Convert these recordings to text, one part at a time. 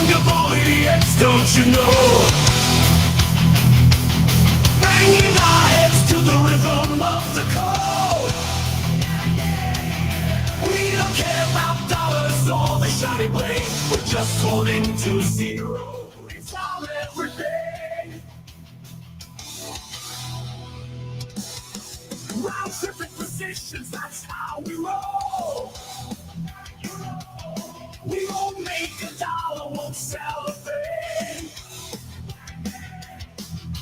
fungible idiots, don't you know? Banging our heads to the rhythm of the code. We don't care about dollars or the shiny blade. We're just holding to zero. It's our everything. Round tripping positions, that's how we roll. We won't make $1, won't sell a thing.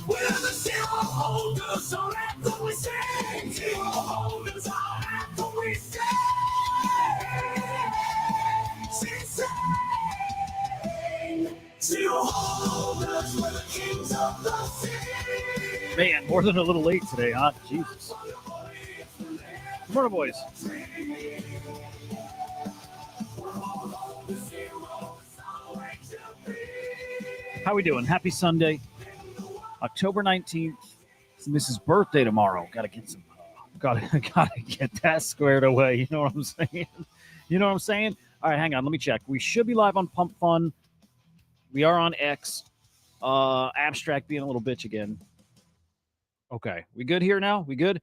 We're the zero holders, our anthem we sing. Zero holders, our anthem we sing. Zero holders, we're the kings of the sea. Man, more than a little late today, huh? Jesus. Good morning, boys. How we doing? Happy Sunday, October 19th. It's Mrs. birthday tomorrow. Gotta get that squared away. You know what I'm saying? You know what I'm saying? All right, hang on. Let me check. We should be live on PUMPFUN. We are on X. Abstract being a little bitch again. Okay, we good here now? We good?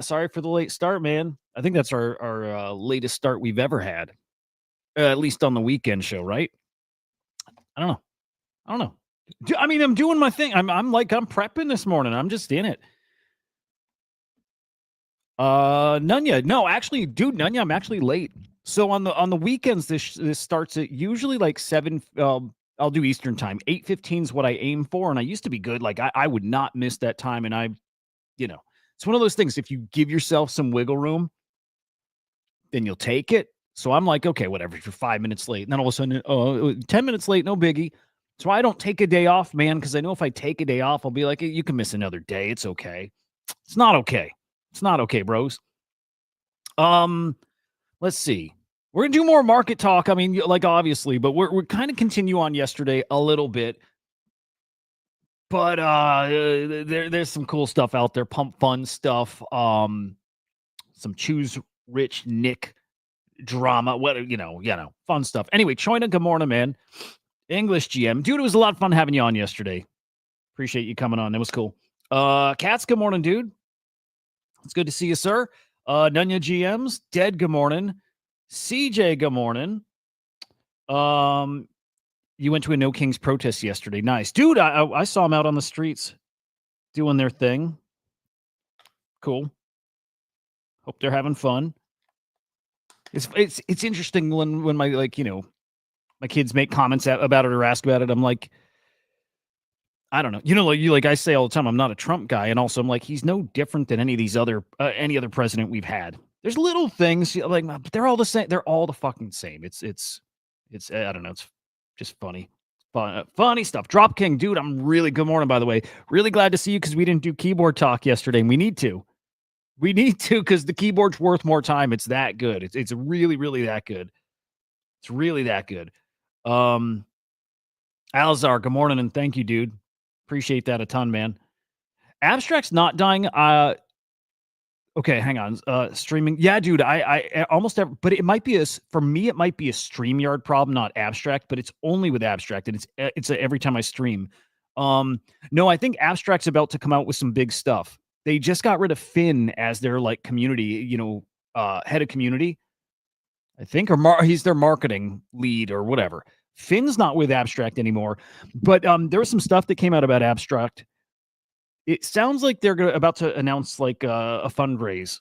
Sorry for the late start, man. I think that's our latest start we've ever had, at least on the weekend show, right? I don't know. I mean, I'm doing my thing. I'm prepping this morning. I'm just in it. Nunya. No, actually, dude, Nunya, I'm actually late. So on the weekends, this starts at usually like 7. I'll do Eastern time. 8:15 is what I aim for, and I used to be good. Like I would not miss that time, and it's one of those things. If you give yourself some wiggle room, then you'll take it. So I'm like, okay, whatever. If you're 5 minutes late, and then all of a sudden, 10 minutes late, no biggie. So I don't take a day off, man, because I know if I take a day off, I'll be like, you can miss another day. It's okay. It's not okay. It's not okay, bros. Let's see. We're gonna do more market talk. I mean, like obviously, but we're kind of continue on yesterday a little bit. But there's some cool stuff out there. PUMPFUN stuff. Some Choose Rich Nick drama. What fun stuff. Anyway, Choina, good morning, man. English GM. Dude, it was a lot of fun having you on yesterday. Appreciate you coming on. It was cool. Cats, good morning, dude. It's good to see you, sir. Nunya GMs. Dead, good morning. CJ, good morning. You went to a No Kings protest yesterday. Nice. Dude, I saw them out on the streets doing their thing. Cool. Hope they're having fun. It's interesting when my my kids make comments about it or ask about it. I'm like, I don't know. I say all the time, I'm not a Trump guy, and also I'm like, he's no different than any of these other any other president we've had. There's little things like, but they're all the same. They're all the fucking same. It's I don't know. It's just funny. Funny stuff. Drop King, dude. I'm really good morning, by the way. Really glad to see you because we didn't do keyboard talk yesterday, and we need to. We need to because the keyboard's worth more time. It's that good. It's really, really that good. It's really that good. Alzar, good morning, and thank you, dude. Appreciate that a ton, man. Abstract's not dying. Okay, hang on. Streaming. Yeah, dude, I almost ever, but it might be for me, it might be a StreamYard problem, not Abstract, but it's only with Abstract, and it's every time I stream. No, I think Abstract's about to come out with some big stuff. They just got rid of Finn as their like community, head of community, I think, or he's their marketing lead or whatever. Finn's not with Abstract anymore, but there was some stuff that came out about Abstract. It sounds like they're about to announce like a fundraise,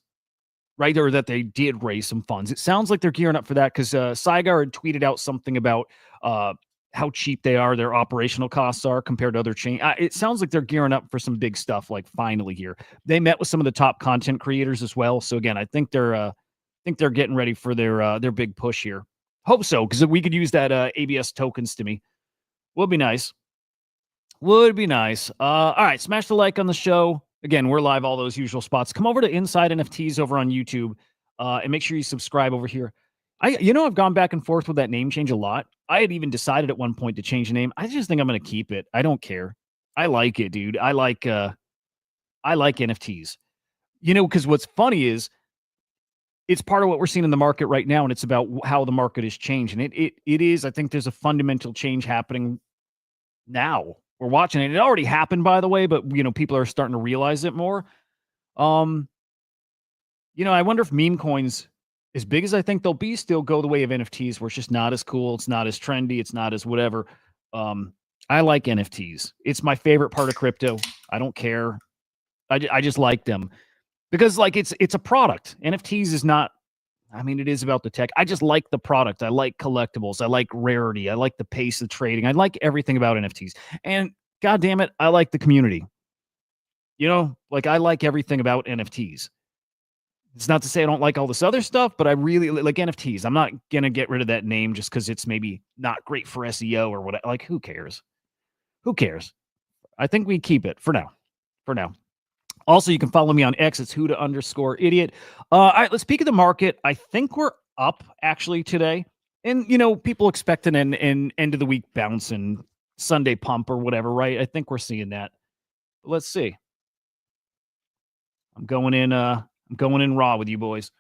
right? Or that they did raise some funds. It sounds like they're gearing up for that because Saigar had tweeted out something about how cheap they are, their operational costs are compared to other chains. It sounds like they're gearing up for some big stuff. Like finally here, they met with some of the top content creators as well. So again, I think they're getting ready for their big push here. Hope so, because we could use that ABS tokens to me. Would be nice. Would be nice. All right, smash the like on the show. Again, we're live all those usual spots. Come over to Inside NFTs over on YouTube and make sure you subscribe over here. I've gone back and forth with that name change a lot. I had even decided at one point to change the name. I just think I'm going to keep it. I don't care. I like it, dude. I like NFTs. Because what's funny is it's part of what we're seeing in the market right now, and it's about how the market is changing. It is. I think there's a fundamental change happening now. We're watching it. It already happened, by the way, but people are starting to realize it more. I wonder if meme coins, as big as I think they'll be, still go the way of NFTs, where it's just not as cool, it's not as trendy, it's not as whatever. I like NFTs. It's my favorite part of crypto. I don't care. I just like them because it's a product. NFTs is not. I mean, it is about the tech. I just like the product. I like collectibles. I like rarity. I like the pace of trading. I like everything about NFTs. And God damn it, I like the community. I like everything about NFTs. It's not to say I don't like all this other stuff, but I really like NFTs. I'm not going to get rid of that name just because it's maybe not great for SEO or whatever. Like, who cares? Who cares? I think we keep it for now. For now. Also, you can follow me on X. It's HUDAH_idiot. All right, let's peek at the market. I think we're up actually today. And, people expect an end of the week bounce and Sunday pump or whatever, right? I think we're seeing that. But let's see. I'm going in raw with you boys.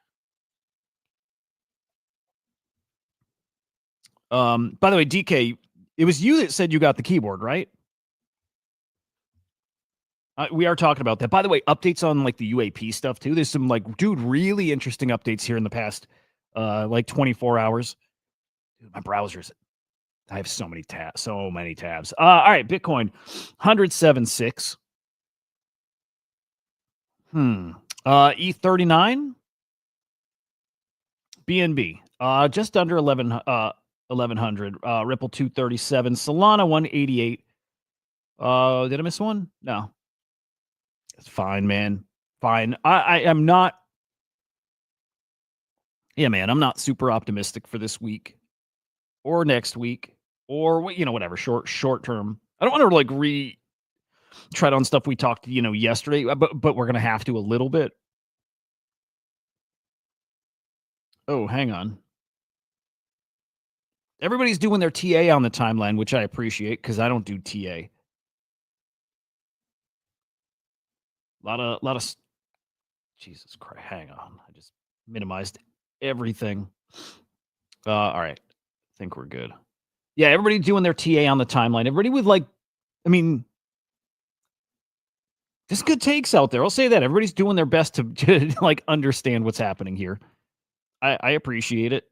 By the way, DK, it was you that said you got the keyboard, right? We are talking about that. By the way, updates on the UAP stuff too. There's some really interesting updates here in the past 24 hours. Dude, my browsers, I have so many tabs. All right, Bitcoin 107.6. E39, BNB just under 1100. Ripple 237. Solana 188. Did I miss one? No. It's fine, man. Fine. I am not. Yeah, man. I'm not super optimistic for this week or next week or whatever short term. I don't want to tread on stuff we talked yesterday, but we're gonna have to a little bit. Oh, hang on. Everybody's doing their TA on the timeline, which I appreciate because I don't do TA. Lot of Jesus Christ. Hang on. I just minimized everything. All right. I think we're good. Yeah, everybody doing their TA on the timeline. Everybody with just good takes out there. I'll say that. Everybody's doing their best to understand what's happening here. I appreciate it.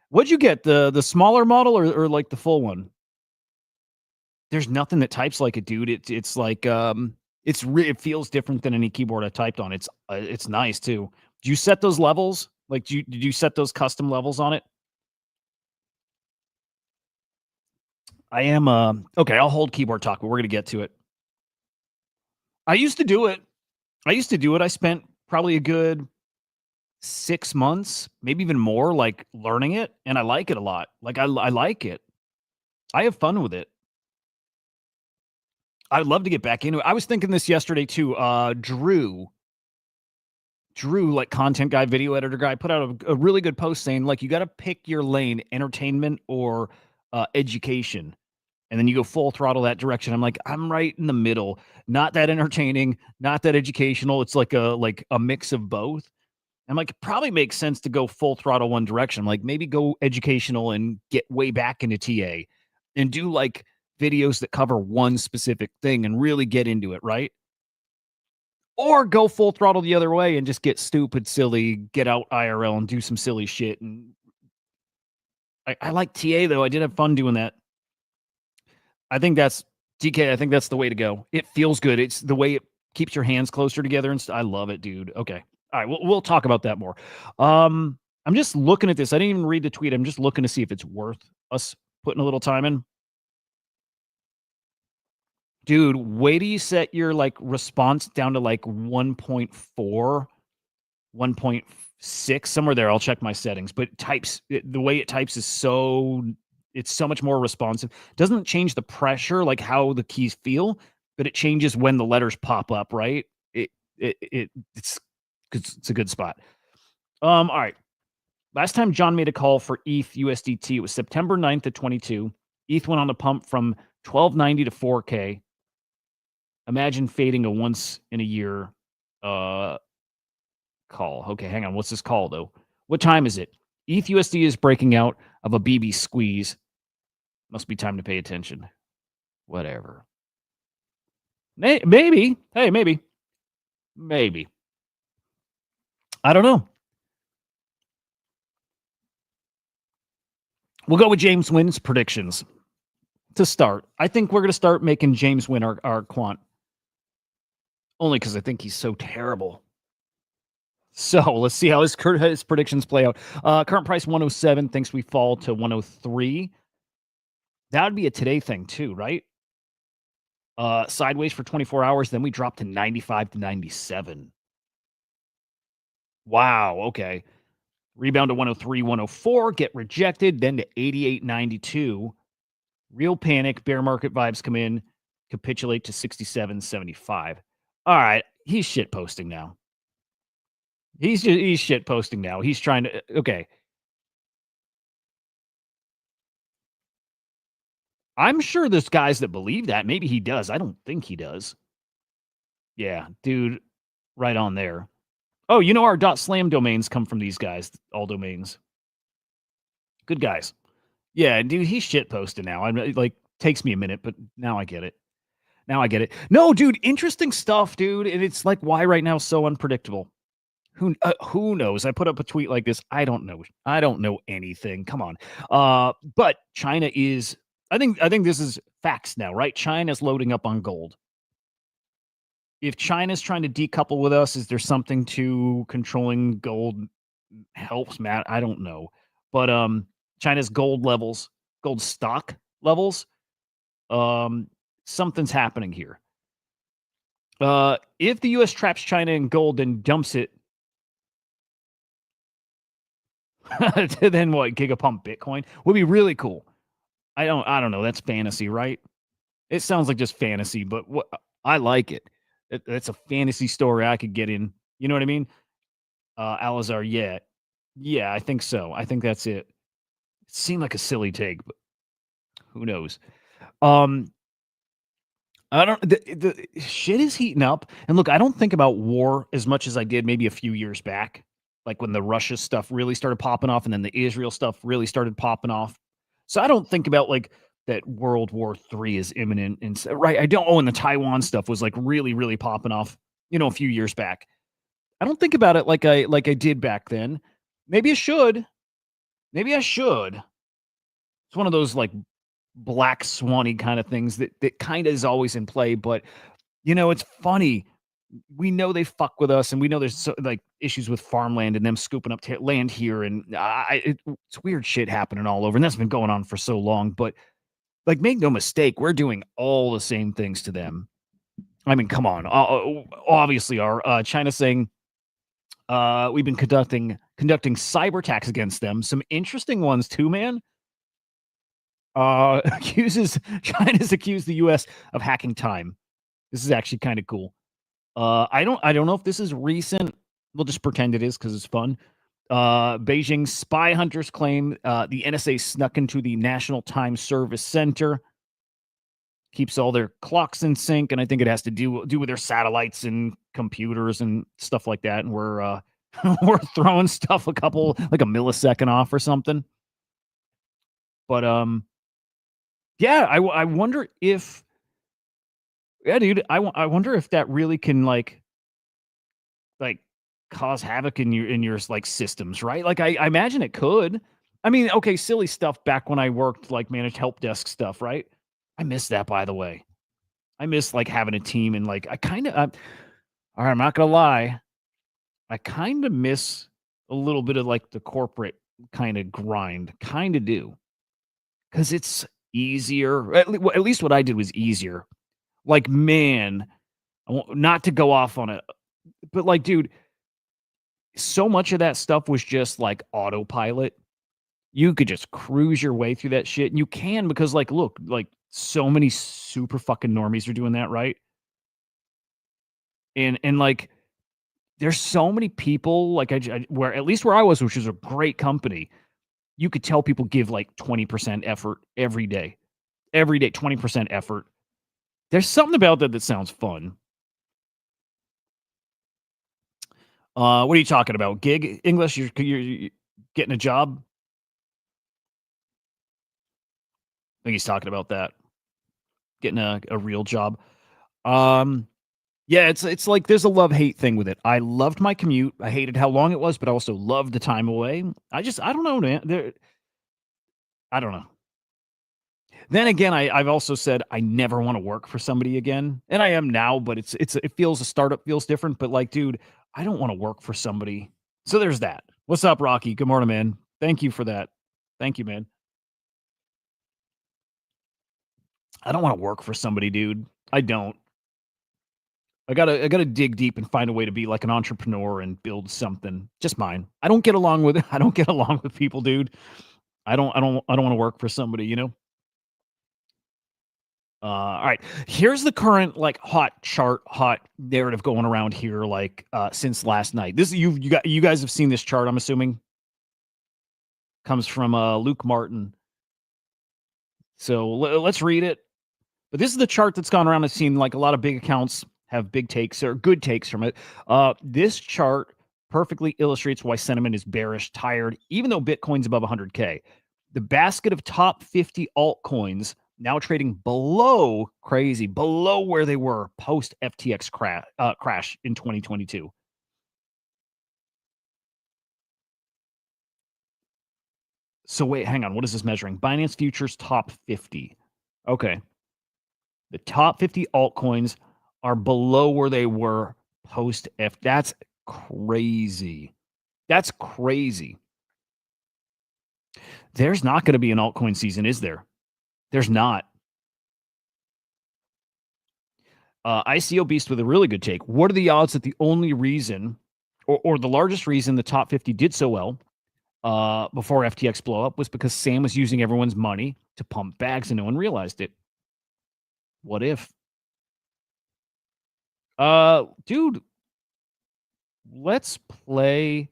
What'd you get? The smaller model or the full one? There's nothing that types like it, dude. It feels different than any keyboard I typed on. It's nice too. Do you set those levels? Did you set those custom levels on it? I am okay. I'll hold keyboard talk, but we're gonna get to it. I used to do it. I spent probably a good 6 months, maybe even more, learning it, and I like it a lot. I like it. I have fun with it. I'd love to get back into it. I was thinking this yesterday too. Drew, content guy, video editor guy, put out a really good post saying you got to pick your lane, entertainment or education, and then you go full throttle that direction. I'm I'm right in the middle, not that entertaining, not that educational. It's like a mix of both. I'm it probably makes sense to go full throttle one direction. Maybe go educational and get way back into TA and do videos that cover one specific thing and really get into it, right? Or go full throttle the other way and just get stupid, silly, get out IRL and do some silly shit. And I like TA though. I did have fun doing that. I think that's DK. I think that's the way to go. It feels good. It's the way it keeps your hands closer together. And I love it, dude. Okay. All right. We'll talk about that more. I'm just looking at this. I didn't even read the tweet. I'm just looking to see if it's worth us putting a little time in. Dude, wait till you set your response down to 1.4, 1.6, somewhere there. I'll check my settings. But the way it types is it's so much more responsive. Doesn't change the pressure, how the keys feel, but it changes when the letters pop up, right? It's a good spot. All right. Last time John made a call for ETH USDT, it was September 9th of 22. ETH went on the pump from 1290 to 4K. Imagine fading a once in a year call. Okay, hang on. What's this call though? What time is it? ETH USD is breaking out of a BB squeeze. Must be time to pay attention. Whatever. Maybe. Hey, maybe. Maybe. I don't know. We'll go with James Wynn's predictions to start. I think we're going to start making James Wynn our quant. Only because I think he's so terrible. So let's see how his predictions play out. Current price 107. Thinks we fall to 103. That would be a today thing too, right? Sideways for 24 hours. Then we drop to 95 to 97. Wow. Okay. Rebound to 103, 104. Get rejected. Then to 88.92. Real panic. Bear market vibes come in. Capitulate to 67.75. All right. He's shit posting now. He's shit posting now. He's trying to. Okay. I'm sure there's guys that believe that. Maybe he does. I don't think he does. Yeah, dude, right on there. Oh, you know our .slam domains come from these guys, all domains. Good guys. Yeah, dude, he's shit posting now. I'm like, takes me a minute, but now I get it. Now I get it. No, dude, interesting stuff, dude. And it's like, why right now so unpredictable? Who knows? I put up a tweet like this. I don't know. I don't know anything. Come on. But China is. I think this is facts now, right? China's loading up on gold. If China's trying to decouple with us, is there something to controlling gold helps, Matt? I don't know. But China's gold levels, gold stock levels, something's happening here. If the US traps China in gold and dumps it, then what? Gigapump Bitcoin would be really cool. I don't know. That's fantasy, right? It sounds like just fantasy, but what I like it. That's a fantasy story I could get in. You know what I mean? Alazar, yeah, I think so. I think that's it. It seemed like a silly take, but who knows? I don't. The shit is heating up, and look, I don't think about war as much as I did maybe a few years back, like when the Russia stuff really started popping off, and then the Israel stuff really started popping off. So I don't think about like that World War III is imminent, and right, I don't. Oh, and the Taiwan stuff was like really popping off, a few years back. I don't think about it like I did back then. Maybe I should. Maybe I should. It's one of those like black swanny kind of things that kind of is always in play. But it's funny. We know they fuck with us, and we know there's like issues with farmland and them scooping up land here, and it's weird shit happening all over, and that's been going on for so long. But like, make no mistake, we're doing all the same things to them. I mean, come on. Obviously, our China saying we've been conducting cyber attacks against them. Some interesting ones too, man. China's accused the U.S. of hacking time. This is actually kind of cool. I don't know if this is recent. We'll just pretend it is because it's fun. Beijing spy hunters claim the NSA snuck into the National Time Service Center. Keeps all their clocks in sync, and I think it has to do with their satellites and computers and stuff like that. And we're we're throwing stuff like a millisecond off or something. But yeah, I wonder if, yeah, dude, I wonder if that really can like cause havoc in your like systems, right? Like I imagine it could. I mean, okay, silly stuff back when I worked like managed help desk stuff, right? I miss that, by the way. I miss like having a team, and like all right, I'm not gonna lie, I kind of miss a little bit of like the corporate kind of grind, kind of do, because it's easier. At least what I did was easier. Like, man, not to go off on it, but like, dude, so much of that stuff was just like autopilot. You could just cruise your way through that shit, and you can because, like, look, like so many super fucking normies are doing that, right? And like, there's so many people like where at least where I was, which is a great company, you could tell people give like 20% effort every day, 20% effort. There's something about that sounds fun. What are you talking about? Gig English? You're getting a job? I think he's talking about that. Getting a real job. Yeah, it's like there's a love-hate thing with it. I loved my commute. I hated how long it was, but I also loved the time away. I don't know, man. I don't know. Then again, I've also said I never want to work for somebody again, and I am now. But it feels a startup feels different. But like, dude, I don't want to work for somebody. So there's that. What's up, Rocky? Good morning, man. Thank you for that. Thank you, man. I don't want to work for somebody, dude. I don't. I gotta dig deep and find a way to be like an entrepreneur and build something. Just mine. I don't get along with I don't get along with people, dude. I don't want to work for somebody, you know? All right. Here's the current like hot chart, hot narrative going around here, like since last night. This you guys have seen this chart, I'm assuming. Comes from Luke Martin. So let's read it. But this is the chart that's gone around. I've seen like a lot of big accounts have big takes or good takes from it. This chart perfectly illustrates why sentiment is bearish, tired, even though Bitcoin's above 100K. The basket of top 50 altcoins now trading below where they were post FTX crash in 2022. So wait, hang on. What is this measuring? Binance Futures top 50. Okay. The top 50 altcoins are below where they were post F. That's crazy. That's crazy. There's not going to be an altcoin season, is there? There's not. ICO Beast with a really good take. What are the odds that the only reason, or the largest reason the top 50 did so well before FTX blow up was because Sam was using everyone's money to pump bags and no one realized it? What if? Dude, let's play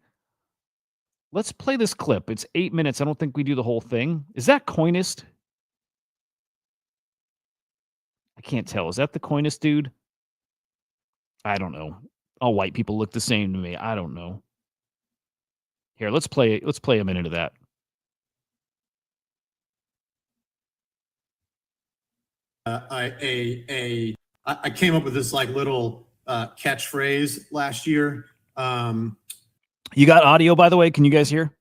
this clip. It's 8 minutes. I don't think we do the whole thing. Is that Coinist? I can't tell. Is that the Coinist dude? I don't know. All white people look the same to me. I don't know. Here, let's play a minute of that. I came up with this like little catchphrase last year. You got audio, by the way? Can you guys hear?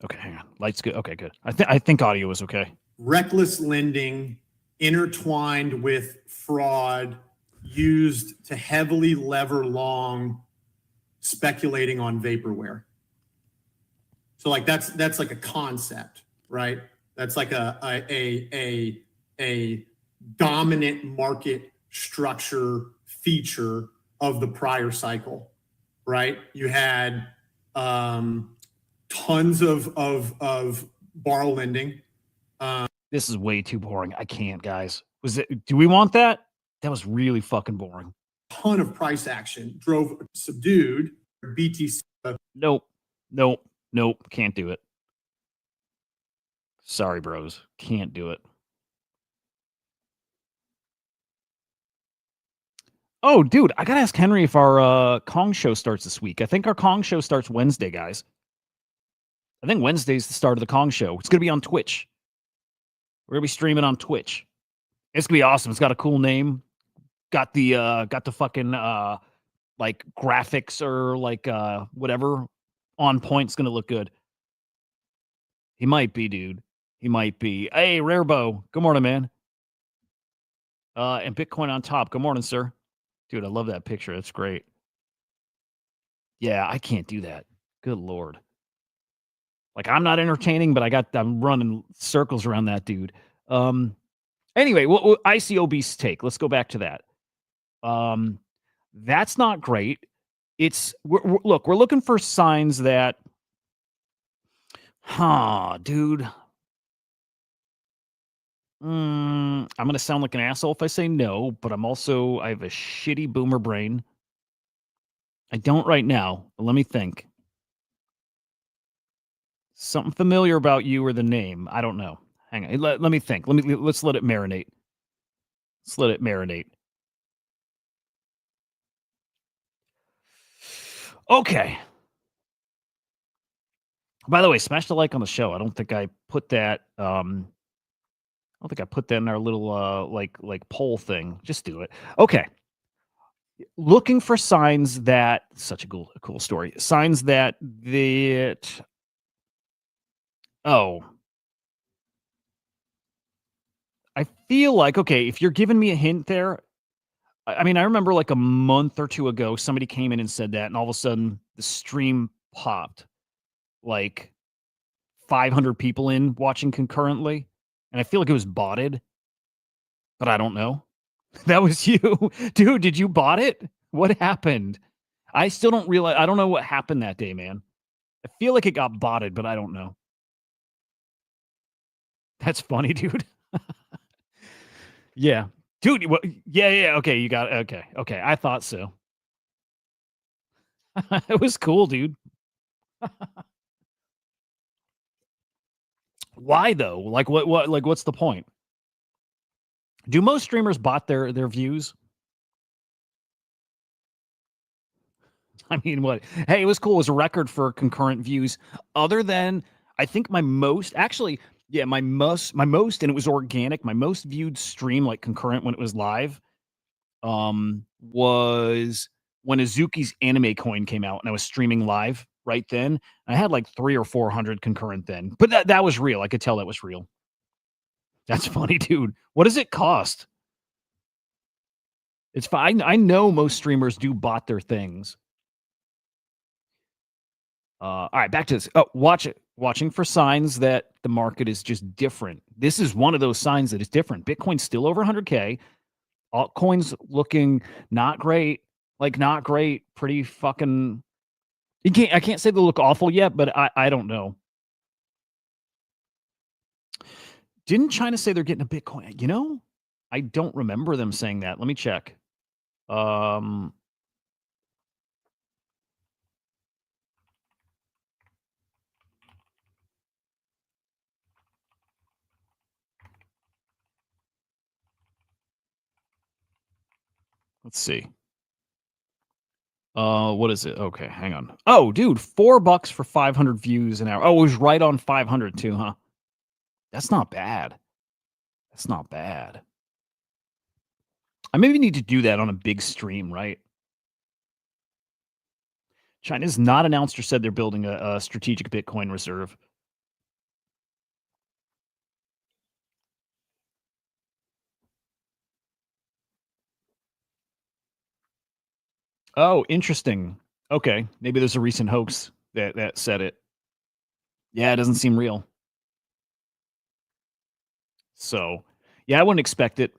Okay, hang on. Light's good. Okay, good. I think audio is okay. Reckless lending intertwined with fraud used to heavily lever long speculating on vaporware. So like that's like a concept, right? That's like a dominant market structure feature of the prior cycle, right? You had tons of borrow lending. This is way too boring. I can't, guys. Do we want that? That was really fucking boring. Ton of price action drove subdued BTC. Nope. Can't do it. Sorry, bros. Can't do it. Oh, dude, I gotta ask Henry if our Kong show starts this week. I think our Kong show starts Wednesday, guys. I think Wednesday's the start of the Kong show. It's gonna be on Twitch. We're gonna be streaming on Twitch. It's gonna be awesome. It's got a cool name. Got the fucking like graphics or like whatever on point. It's gonna look good. He might be, dude. He might be. Hey, Rarebo. Good morning, man. And Bitcoin on top. Good morning, sir. Dude, I love that picture. That's great. Yeah, I can't do that. Good Lord. Like, I'm not entertaining, but I'm running circles around that dude. Anyway, what ICO Beast's take. Let's go back to that. That's not great. We're looking for signs that, dude. I'm going to sound like an asshole if I say no, but I have a shitty boomer brain. I don't right now, but let me think. Something familiar about you or the name. I don't know. Hang on. Let me think. Let's let it marinate. Let's let it marinate. Okay. By the way, smash the like on the show. I don't think I put that. I don't think I put that in our little like poll thing. Just do it. Okay. Looking for signs that such a cool story. Signs that oh, I feel like okay, if you're giving me a hint there, I mean, I remember like a month or two ago, somebody came in and said that, and all of a sudden the stream popped like 500 people in watching concurrently, and I feel like it was botted, but I don't know. That was you, dude. Did you bot it? What happened? I still don't realize. I don't know what happened that day, man. I feel like it got botted, but I don't know. That's funny, dude. Yeah. Dude, yeah. Okay, you got it. Okay. I thought so. It was cool, dude. Why though? Like what's the point? Do most streamers bot their views? I mean, what? Hey, it was cool. It was a record for concurrent views. Other than I think my most and it was organic. My most viewed stream like concurrent when it was live was when Azuki's anime coin came out and I was streaming live right then. I had like 300 or 400 concurrent then. But that was real. I could tell that was real. That's funny, dude. What does it cost? It's fine. I know most streamers do bot their things. All right, back to this. Oh, watching for signs that the market is just different. This is one of those signs that is different. Bitcoin's still over 100K. Altcoins looking not great. Like not great. Pretty fucking. I can't say they look awful yet, but I don't know. Didn't China say they're getting a Bitcoin? You know, I don't remember them saying that. Let me check. Let's see. What is it? Okay, hang on. Oh, dude, $4 for 500 views an hour. Oh, it was right on 500 too, huh? That's not bad. That's not bad. I maybe need to do that on a big stream, right? China's not announced or said they're building a strategic Bitcoin reserve. Oh, interesting. Okay, maybe there's a recent hoax that said it. Yeah, it doesn't seem real. So, yeah, I wouldn't expect it,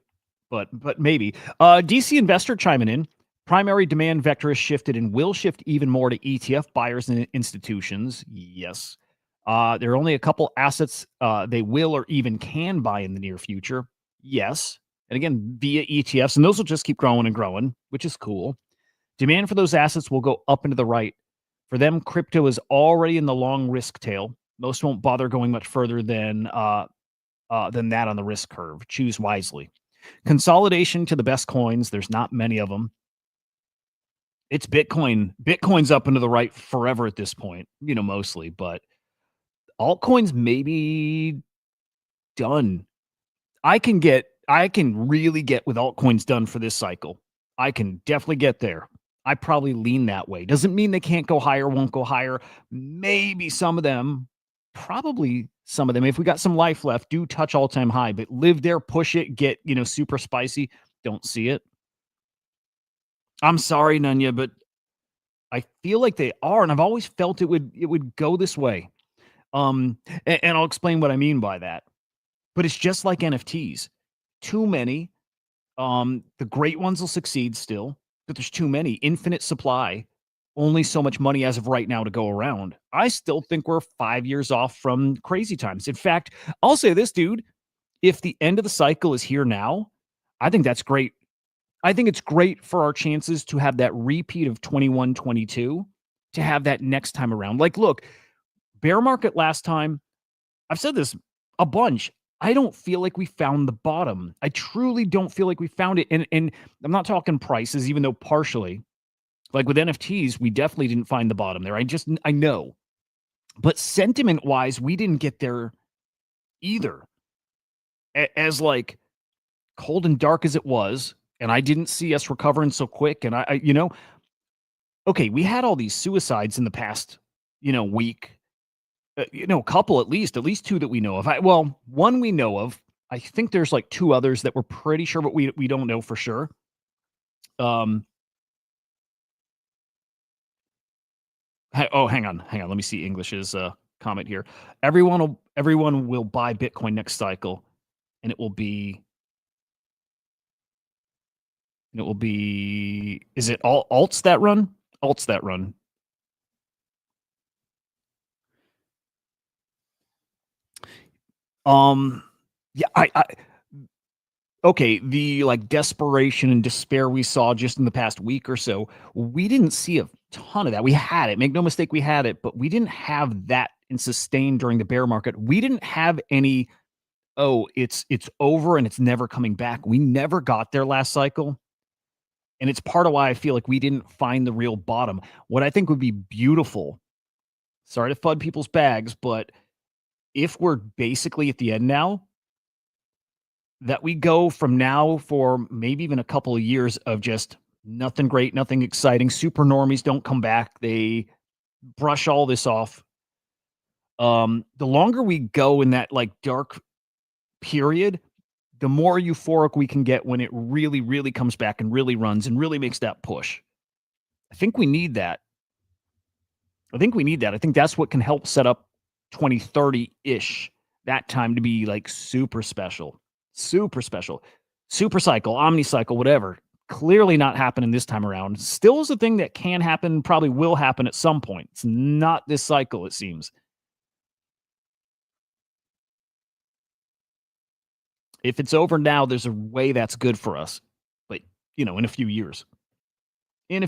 but maybe. DC investor chiming in. Primary demand vector has shifted and will shift even more to ETF buyers and institutions. Yes. There are only a couple assets they will or even can buy in the near future. Yes. And again, via ETFs, and those will just keep growing and growing, which is cool. Demand for those assets will go up and to the right. For them, crypto is already in the long risk tail. Most won't bother going much further than that on the risk curve. Choose wisely. Consolidation to the best coins. There's not many of them. It's Bitcoin. Bitcoin's up and to the right forever at this point, mostly, but altcoins maybe done. I can really get with altcoins done for this cycle. I can definitely get there. I probably lean that way. Doesn't mean they can't go higher, won't go higher. Maybe some of them, probably some of them, if we got some life left, do touch all-time high, but live there, push it, get, super spicy. Don't see it. I'm sorry, Nunya, but I feel like they are, and I've always felt it would go this way. And I'll explain what I mean by that. But it's just like NFTs. Too many. The great ones will succeed still, but there's too many. Infinite supply. Only so much money as of right now to go around. I still think we're 5 years off from crazy times. In fact, I'll say this, dude. If the end of the cycle is here now, I think that's great. I think it's great for our chances to have that repeat of 21, 22, to have that next time around. Like, look, bear market last time, I've said this a bunch. I don't feel like we found the bottom. I truly don't feel like we found it. And I'm not talking prices, even though partially, like with NFTs, we definitely didn't find the bottom there. I know. But sentiment wise, we didn't get there either. As like cold and dark as it was, and I didn't see us recovering so quick. And I okay, we had all these suicides in the past, week. A couple at least two that we know of. Well, one we know of. I think there's like two others that we're pretty sure, but we don't know for sure. Um. Hang on. Let me see English's comment here. Everyone will buy Bitcoin next cycle, and it will be. Is it all alts that run? Alts that run. Yeah, okay, the like desperation and despair we saw just in the past week or so, we didn't see a ton of that. We had it, make no mistake, we had it, but we didn't have that and sustained during the bear market. We didn't have any, oh, it's over and it's never coming back. We never got there last cycle. And it's part of why I feel like we didn't find the real bottom. What I think would be beautiful, sorry to FUD people's bags, but if we're basically at the end now, that we go from now for maybe even a couple of years of just nothing great, nothing exciting. Super normies don't come back. They brush all this off. The longer we go in that like dark period, the more euphoric we can get when it really, really comes back and really runs and really makes that push. I think we need that. I think that's what can help set up 2030-ish, that time to be like super special, super special, super cycle, omni cycle, whatever. Clearly not happening this time around. Still is a thing that can happen, probably will happen at some point. It's not this cycle, it seems. If it's over now, there's a way that's good for us. But, in a few years. I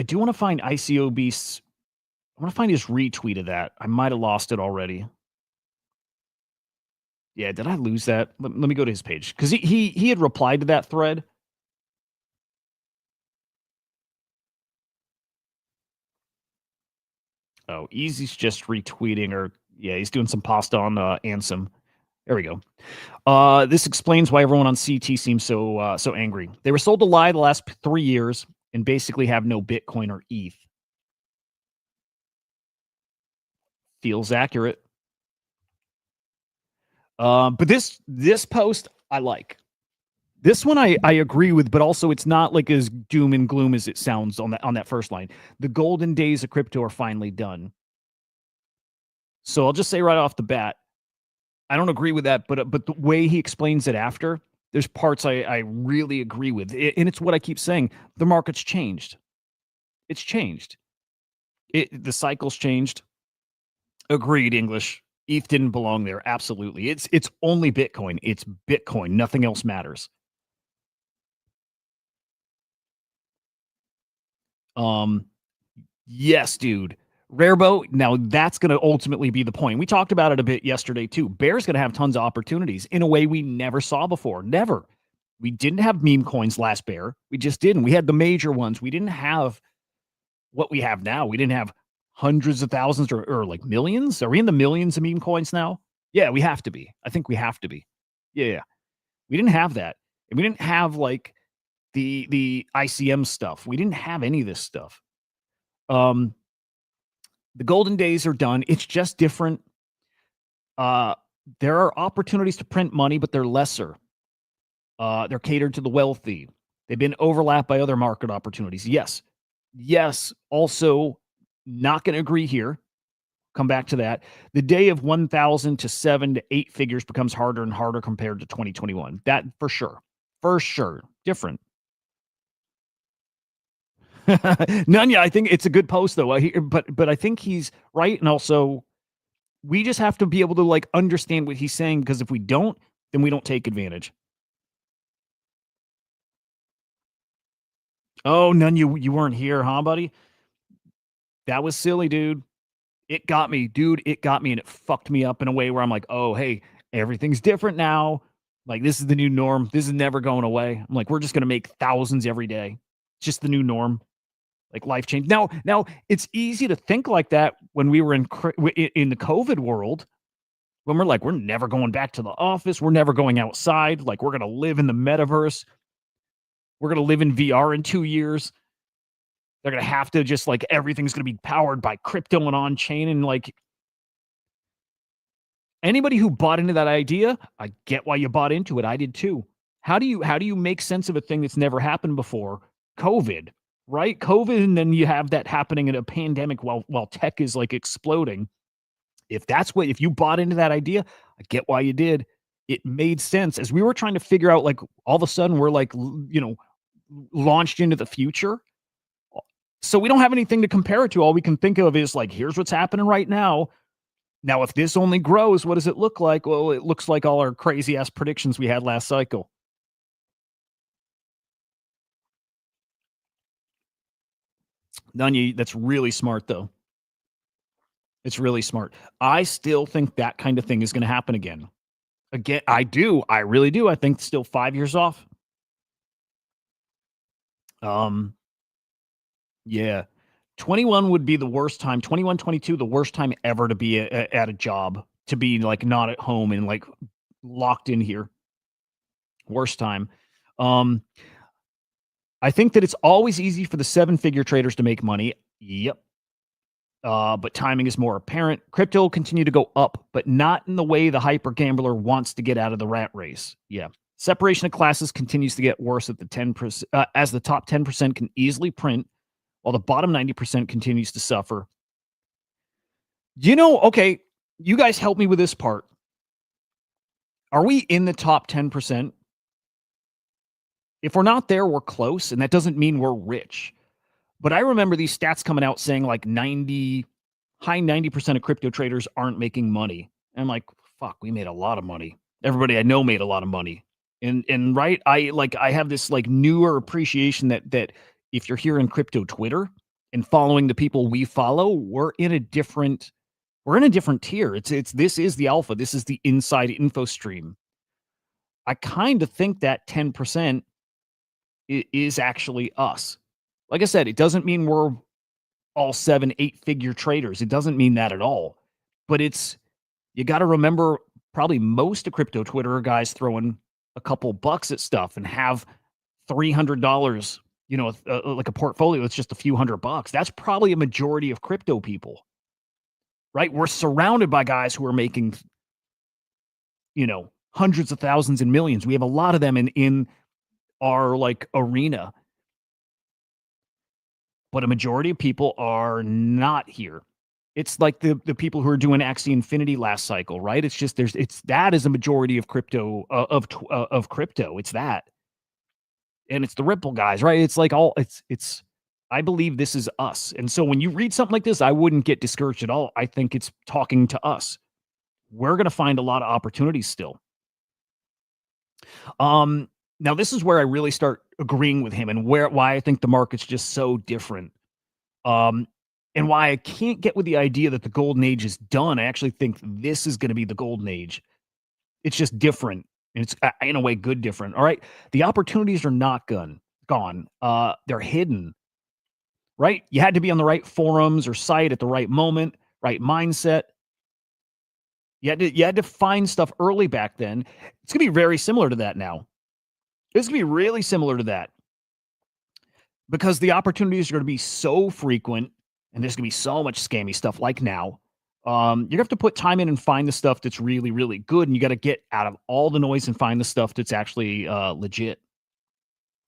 do want to find ICOB. I want to find his retweet of that. I might have lost it already. Yeah, did I lose that? Let me go to his page because he had replied to that thread. Oh, Easy's just retweeting, or yeah, he's doing some pasta on Ansem. There we go. This explains why everyone on CT seems so angry. They were sold a lie the last 3 years and basically have no Bitcoin or ETH. Feels accurate. But this post I like. This one I agree with, but also it's not like as doom and gloom as it sounds on that first line. The golden days of crypto are finally done. So I'll just say right off the bat, I don't agree with that, but the way he explains it after, there's parts I really agree with. And it's what I keep saying. The market's changed. It's changed. The cycle's changed. Agreed, English. ETH didn't belong there. Absolutely. It's only Bitcoin. It's Bitcoin. Nothing else matters. Yes, dude. Rarebo, now that's going to ultimately be the point. We talked about it a bit yesterday too. Bear's going to have tons of opportunities in a way we never saw before. Never. We didn't have meme coins last bear. We just didn't. We had the major ones. We didn't have what we have now. We didn't have hundreds of thousands or like millions. Are we in the millions of meme coins now? Yeah, we have to be. I think we have to be. Yeah. We didn't have that. And we didn't have like the ICM stuff. We didn't have any of this stuff. The golden days are done. It's just different. There are opportunities to print money, but they're lesser. They're catered to the wealthy. They've been overlapped by other market opportunities. Yes. Also, not going to agree here. Come back to that. The day of 1,000 to 7 to 8 figures becomes harder and harder compared to 2021. That for sure. For sure. Different. None, I think it's a good post though. But I think he's right, and also we just have to be able to like understand what he's saying, because if we don't, then we don't take advantage. Oh, none, you weren't here, huh, buddy? That was silly, dude. It got me, dude. It got me, and it fucked me up in a way where I'm like, oh, hey, everything's different now. Like, this is the new norm. This is never going away. I'm like, we're just going to make thousands every day. It's just the new norm. Like, life change. Now, it's easy to think like that when we were in the COVID world, when we're like, we're never going back to the office. We're never going outside. Like, we're going to live in the metaverse. We're going to live in VR in 2 years. They're going to have to just like everything's going to be powered by crypto and on chain. And like anybody who bought into that idea, I get why you bought into it. I did too. How do you make sense of a thing that's never happened before? COVID, right? COVID, and then you have that happening in a pandemic while tech is like exploding. If you bought into that idea, I get why you did. It made sense as we were trying to figure out, like, all of a sudden we're like, launched into the future. So we don't have anything to compare it to. All we can think of is like, here's what's happening right now. Now, if this only grows, what does it look like? Well, it looks like all our crazy ass predictions we had last cycle. Nanya, that's really smart though. It's really smart. I still think that kind of thing is going to happen again. I do. I really do. I think still 5 years off. Yeah. 21 would be the worst time. 21, 22, the worst time ever to be at a job, to be like not at home and like locked in here. Worst time. I think that it's always easy for the 7-figure traders to make money. Yep. But timing is more apparent. Crypto will continue to go up, but not in the way the hyper gambler wants to get out of the rat race. Yeah. Separation of classes continues to get worse at the 10%, as the top 10% can easily print, while the bottom 90% continues to suffer. Okay, you guys help me with this part. Are we in the top 10%? If we're not there, we're close, and that doesn't mean we're rich. But I remember these stats coming out saying like high 90% of crypto traders aren't making money. And I'm like, fuck, we made a lot of money. Everybody I know made a lot of money. And right, I have this like newer appreciation that if you're here in crypto Twitter and following the people we follow, we're in a different tier. This is the alpha. This is the inside info stream. I kind of think that 10% is actually us. Like I said, it doesn't mean we're all 7-8-figure traders. It doesn't mean that at all. But you got to remember, probably most of crypto Twitter are guys throwing a couple bucks at stuff and have $300, like a portfolio. It's just a few $100. That's probably a majority of crypto people, right? We're surrounded by guys who are making, hundreds of thousands and millions. We have a lot of them in our like arena, but a majority of people are not here. It's like the people who are doing Axie Infinity last cycle, right? It's just that is a majority of crypto of crypto. It's that, and it's the Ripple guys, right? It's like it's. I believe this is us, and so when you read something like this, I wouldn't get discouraged at all. I think it's talking to us. We're gonna find a lot of opportunities still. Now this is where I really start agreeing with him, and why I think the market's just so different. And why I can't get with the idea that the golden age is done. I actually think this is going to be the golden age. It's just different. And it's in a way good different. All right. The opportunities are not gone. They're hidden. Right? You had to be on the right forums or site at the right moment, right mindset. You had to find stuff early back then. It's gonna be very similar to that now. It's gonna be really similar to that. Because the opportunities are going to be so frequent, and there's going to be so much scammy stuff like now. You have to put time in and find the stuff that's really, really good, and you got to get out of all the noise and find the stuff that's actually legit.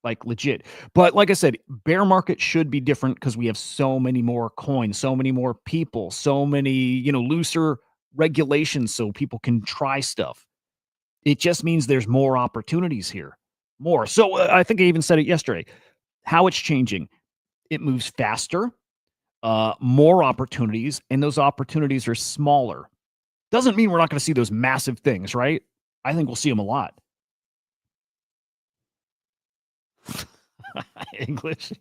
Like legit. But like I said, bear market should be different because we have so many more coins, so many more people, so many, looser regulations so people can try stuff. It just means there's more opportunities here. More. So I think I even said it yesterday. How it's changing. It moves faster, more opportunities, and those opportunities are smaller. Doesn't mean we're not going to see those massive things, right? I think we'll see them a lot. English.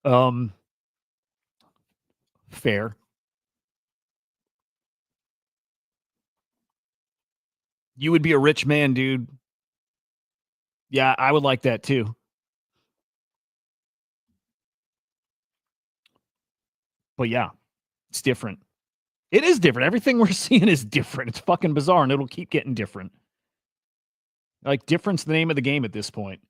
Fair. You would be a rich man, dude. Yeah, I would like that too. But yeah, it's different. It is different. Everything we're seeing is different. It's fucking bizarre, and it'll keep getting different. Like, difference the name of the game at this point.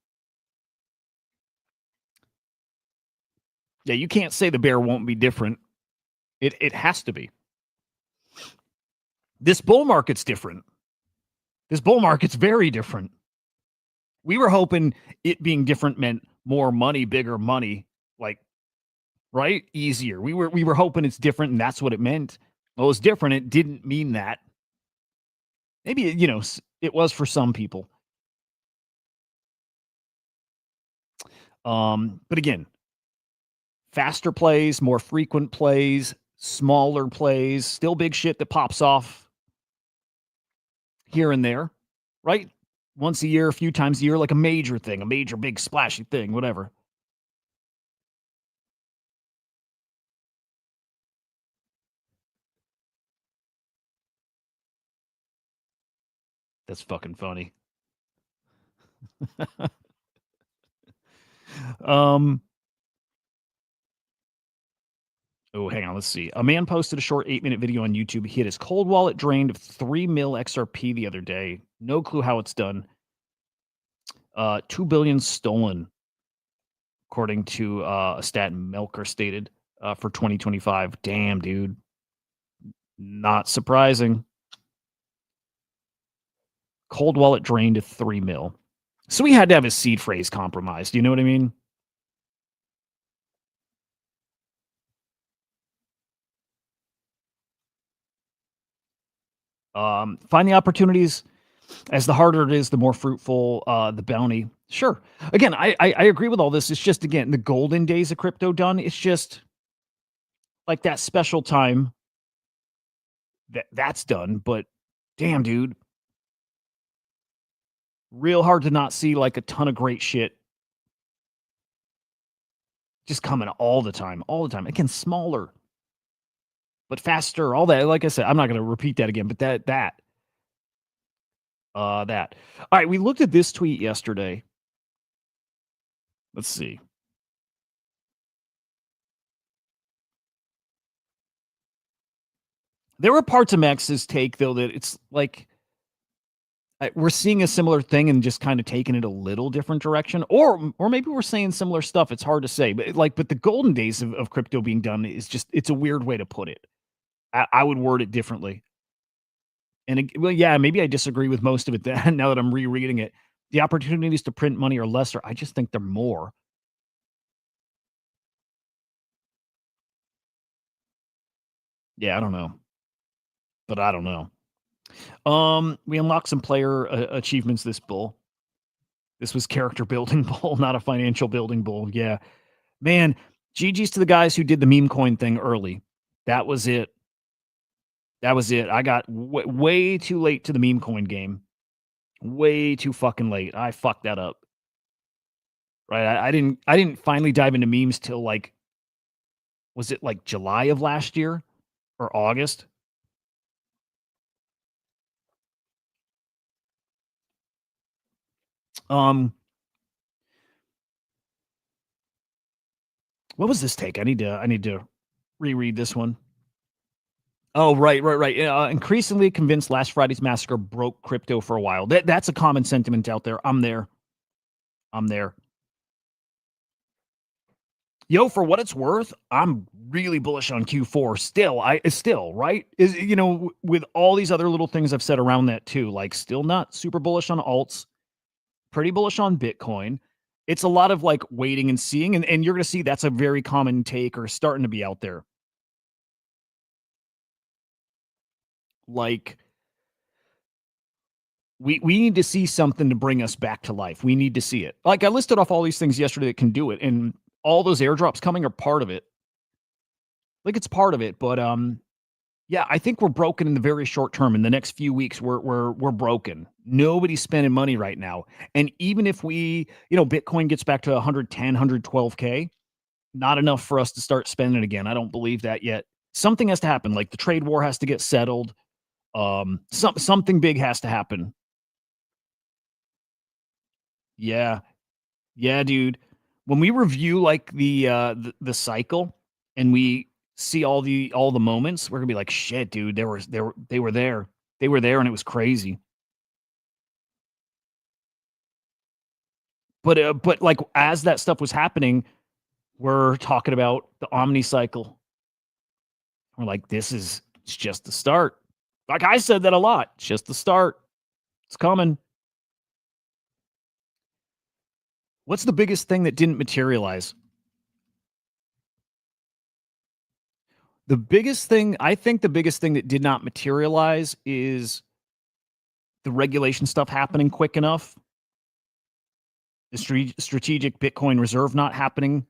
Yeah, you can't say the bear won't be different. It has to be. This bull market's different. This bull market's very different. We were hoping it being different meant more money, bigger money, like, right? Easier. We were hoping it's different, and that's what it meant. Well, it's different. It didn't mean that. Maybe, it was for some people. But again, faster plays, more frequent plays, smaller plays, still big shit that pops off here and there, right? Once a year, a few times a year, like a major thing, a major big splashy thing, whatever. That's fucking funny. Oh, hang on. Let's see. A man posted a short 8-minute video on YouTube. He had his cold wallet drained of 3 mil XRP the other day. No clue how it's done. 2 billion stolen, according to a stat Melker stated for 2025. Damn, dude. Not surprising. Cold wallet drained to 3 mil. So he had to have his seed phrase compromised. You know what I mean? Find the opportunities. As the harder it is, the more fruitful the bounty. Sure. Again, I agree with all this. It's just, again, the golden days of crypto done. It's just like that special time that's done. But damn, dude. Real hard to not see like a ton of great shit just coming all the time. Again, smaller, but faster. All that. Like I said, I'm not going to repeat that again, but that. All right, we looked at this tweet yesterday. Let's see. There were parts of Max's take, though, that it's like we're seeing a similar thing and just kind of taking it a little different direction, or maybe we're saying similar stuff. It's hard to say, but the golden days of crypto being done is just, it's a weird way to put it. I would word it differently. And well, yeah, maybe I disagree with most of it now that I'm rereading it. The opportunities to print money are lesser. I just think they're more. Yeah, I don't know. But I don't know. We unlocked some player achievements this bull. This was character building bull, not a financial building bull. Yeah. Man, GG's to the guys who did the meme coin thing early. That was it. I got way too late to the meme coin game. Way too fucking late. I fucked that up. Right? I didn't finally dive into memes till like, was it like July of last year or August? What was this take? I need to reread this one. Oh, right. Increasingly convinced last Friday's massacre broke crypto for a while. That's a common sentiment out there. I'm there. Yo, for what it's worth, I'm really bullish on Q4 still, right? Is, with all these other little things I've said around that too, like still not super bullish on alts, pretty bullish on Bitcoin. It's a lot of like waiting and seeing, and you're going to see that's a very common take or starting to be out there. Like, we need to see something to bring us back to life. We need to see it. Like, I listed off all these things yesterday that can do it, and all those airdrops coming are part of it. Like, it's part of it, but yeah, I think we're broken in the very short term. In the next few weeks, we're broken. Nobody's spending money right now, and even if we, Bitcoin gets back to 110, 112K, not enough for us to start spending again. I don't believe that yet. Something has to happen. Like the trade war has to get settled. Something big has to happen. Yeah. Yeah, dude. When we review like the cycle and we see all the moments, we're gonna be like, shit, dude, they were there. They were there and it was crazy. But like as that stuff was happening, we're talking about the Omni cycle. We're like, it's just the start. Like I said that a lot. It's just the start. It's coming. What's the biggest thing that didn't materialize? The biggest thing, I think the biggest thing that did not materialize is the regulation stuff happening quick enough. The strategic Bitcoin reserve not happening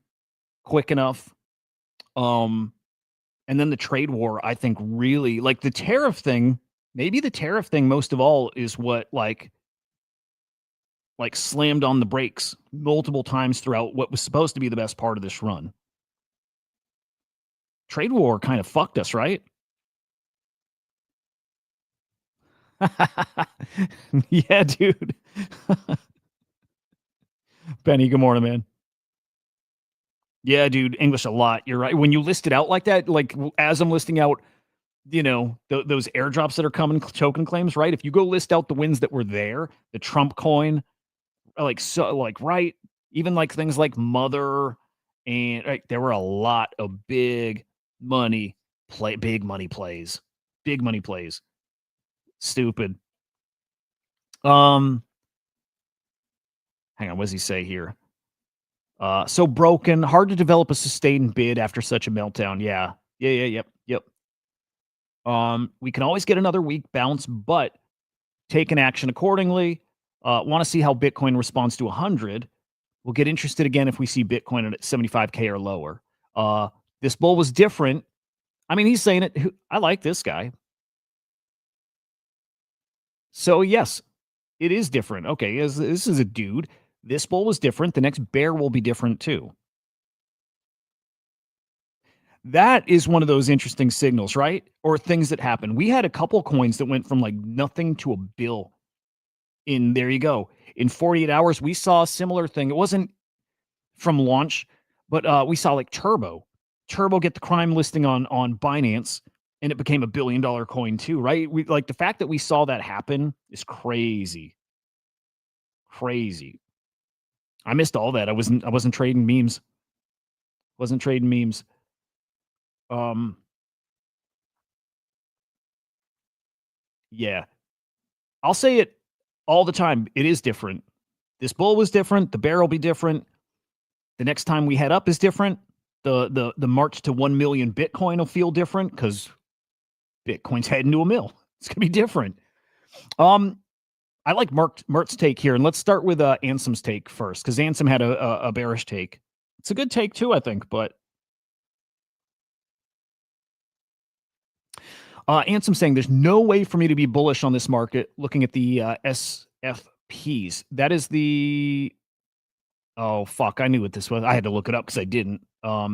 quick enough. And then the trade war, I think really like the tariff thing, maybe the tariff thing most of all is what like slammed on the brakes multiple times throughout what was supposed to be the best part of this run. Trade war kind of fucked us, right? Yeah, dude. Benny, good morning, man. Yeah, dude, English a lot. You're right. When you list it out like that, like as I'm listing out, those airdrops that are coming, token claims, right? If you go list out the wins that were there, the Trump coin, right, even like things like Mother, and right, there were a lot of big money plays. Stupid. Hang on, what does he say here? So broken, hard to develop a sustained bid after such a meltdown. Yeah. Yep. We can always get another weak bounce, but take an action accordingly. Want to see how Bitcoin responds to 100. We'll get interested again if we see Bitcoin at 75K or lower. This bull was different. I mean, he's saying it. I like this guy. So yes, it is different. Okay, this is a dude. This bull was different. The next bear will be different too. That is one of those interesting signals, right? Or things that happen. We had a couple coins that went from like nothing to a bill. There you go. In 48 hours, we saw a similar thing. It wasn't from launch, but we saw like Turbo get the crime listing on Binance, and it became $1 billion coin too, right? We like the fact that we saw that happen is crazy. I missed all that. I wasn't trading memes. Yeah. I'll say it all the time. It is different. This bull was different. The bear will be different. The next time we head up is different. The march to 1 million Bitcoin will feel different because Bitcoin's heading to a mill. It's gonna be different. I like Mert's take here, and let's start with Ansem's take first, because Ansem had a bearish take. It's a good take too, I think, but Ansem saying there's no way for me to be bullish on this market looking at the SFPs. That is the oh fuck, I knew what this was. I had to look it up because I didn't. Let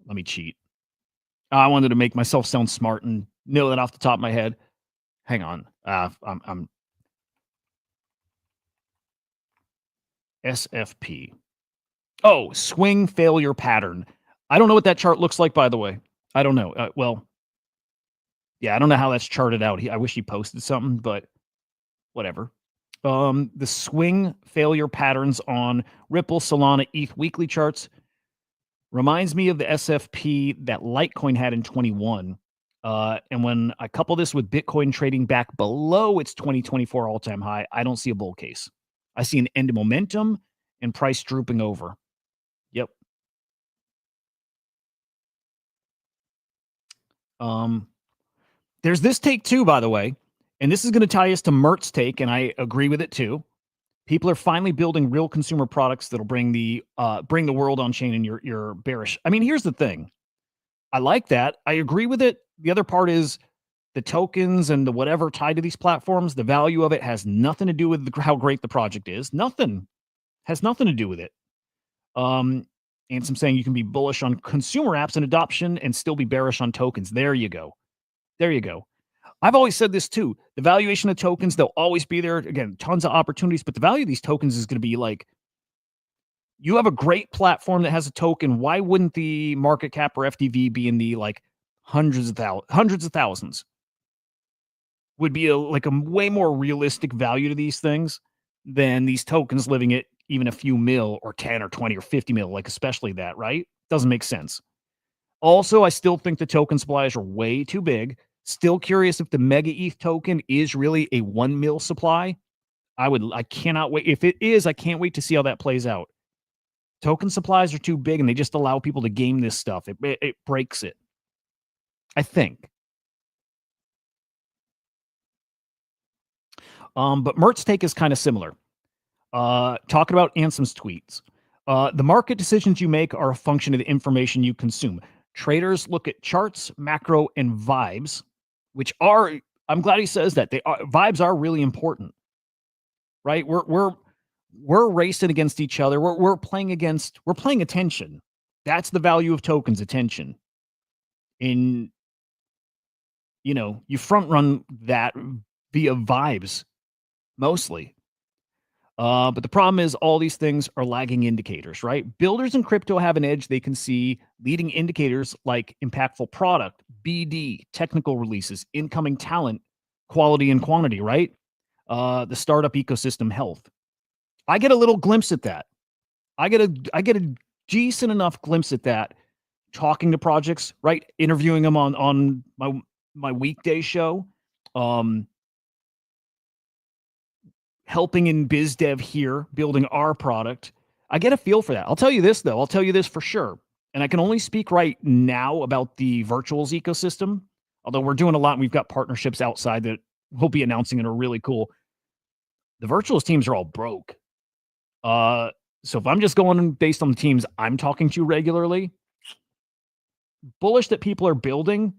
me cheat. I wanted to make myself sound smart and know that off the top of my head. Hang on. I'm SFP. Oh, swing failure pattern. I don't know what that chart looks like, by the way. I don't know. Well, yeah, I don't know how that's charted out. I wish he posted something, but whatever. The swing failure patterns on Ripple, Solana, ETH weekly charts reminds me of the SFP that Litecoin had in 21. And when I couple this with Bitcoin trading back below its 2024 all-time high, I don't see a bull case. I see an end of momentum and price drooping over. Yep. There's this take too, by the way, and this is going to tie us to Mert's take, and I agree with it too. People are finally building real consumer products that'll bring the world on chain, and you're bearish. I mean, here's the thing. I like that. I agree with it. The other part is the tokens and the whatever tied to these platforms. The value of it has nothing to do with how great the project is. Nothing. Has nothing to do with it. Ansem saying you can be bullish on consumer apps and adoption and still be bearish on tokens. There you go. There you go. I've always said this too. The valuation of tokens, they'll always be there. Again, tons of opportunities, but the value of these tokens is going to be like, you have a great platform that has a token. Why wouldn't the market cap or FDV be in the like hundreds of thousands? Would be like a way more realistic value to these things than these tokens living at even a few mil or 10 or 20 or 50 mil, like especially that, right? Doesn't make sense. Also, I still think the token supplies are way too big. Still curious if the Mega ETH token is really a 1 mil supply. I cannot wait. If it is, I can't wait to see how that plays out. Token supplies are too big and they just allow people to game this stuff. It breaks it, I think. But Mert's take is kind of similar. Talking about Ansem's tweets. The market decisions you make are a function of the information you consume. Traders look at charts, macro, and vibes, which are, I'm glad he says that. Vibes are really important, right? We're racing against each other. We're playing attention. That's the value of tokens, attention. You front run that via vibes mostly. But the problem is all these things are lagging indicators, right? Builders in crypto have an edge. They can see leading indicators like impactful product, BD, technical releases, incoming talent, quality and quantity, right? The startup ecosystem health. I get a little glimpse at that. I get a decent enough glimpse at that talking to projects, right? Interviewing them on my weekday show. Helping in biz dev here, building our product. I get a feel for that. I'll tell you this, though. I'll tell you this for sure. And I can only speak right now about the virtuals ecosystem, although we're doing a lot and we've got partnerships outside that we'll be announcing and are really cool. The virtuals teams are all broke. So if I'm just going based on the teams I'm talking to regularly, bullish that people are building,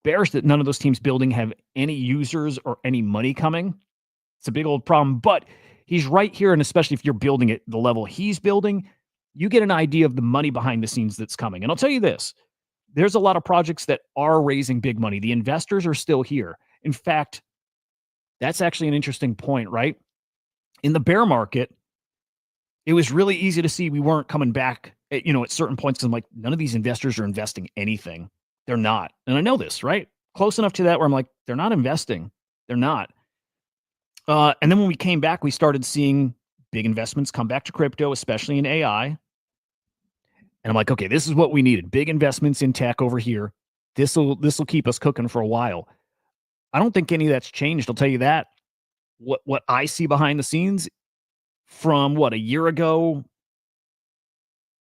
bearish that none of those teams building have any users or any money coming. It's a big old problem, but he's right here. And especially if you're building at the level he's building, you get an idea of the money behind the scenes that's coming. And I'll tell you this, there's a lot of projects that are raising big money. The investors are still here. In fact, that's actually an interesting point, right? In the bear market, it was really easy to see we weren't coming back at certain points. I'm like, none of these investors are investing anything. They're not. And I know this, right? Close enough to that where I'm like, they're not investing. They're not. And then when we came back, we started seeing big investments come back to crypto, especially in AI. And I'm like, okay, this is what we needed. Big investments in tech over here. This will keep us cooking for a while. I don't think any of that's changed. I'll tell you that. What I see behind the scenes from a year ago,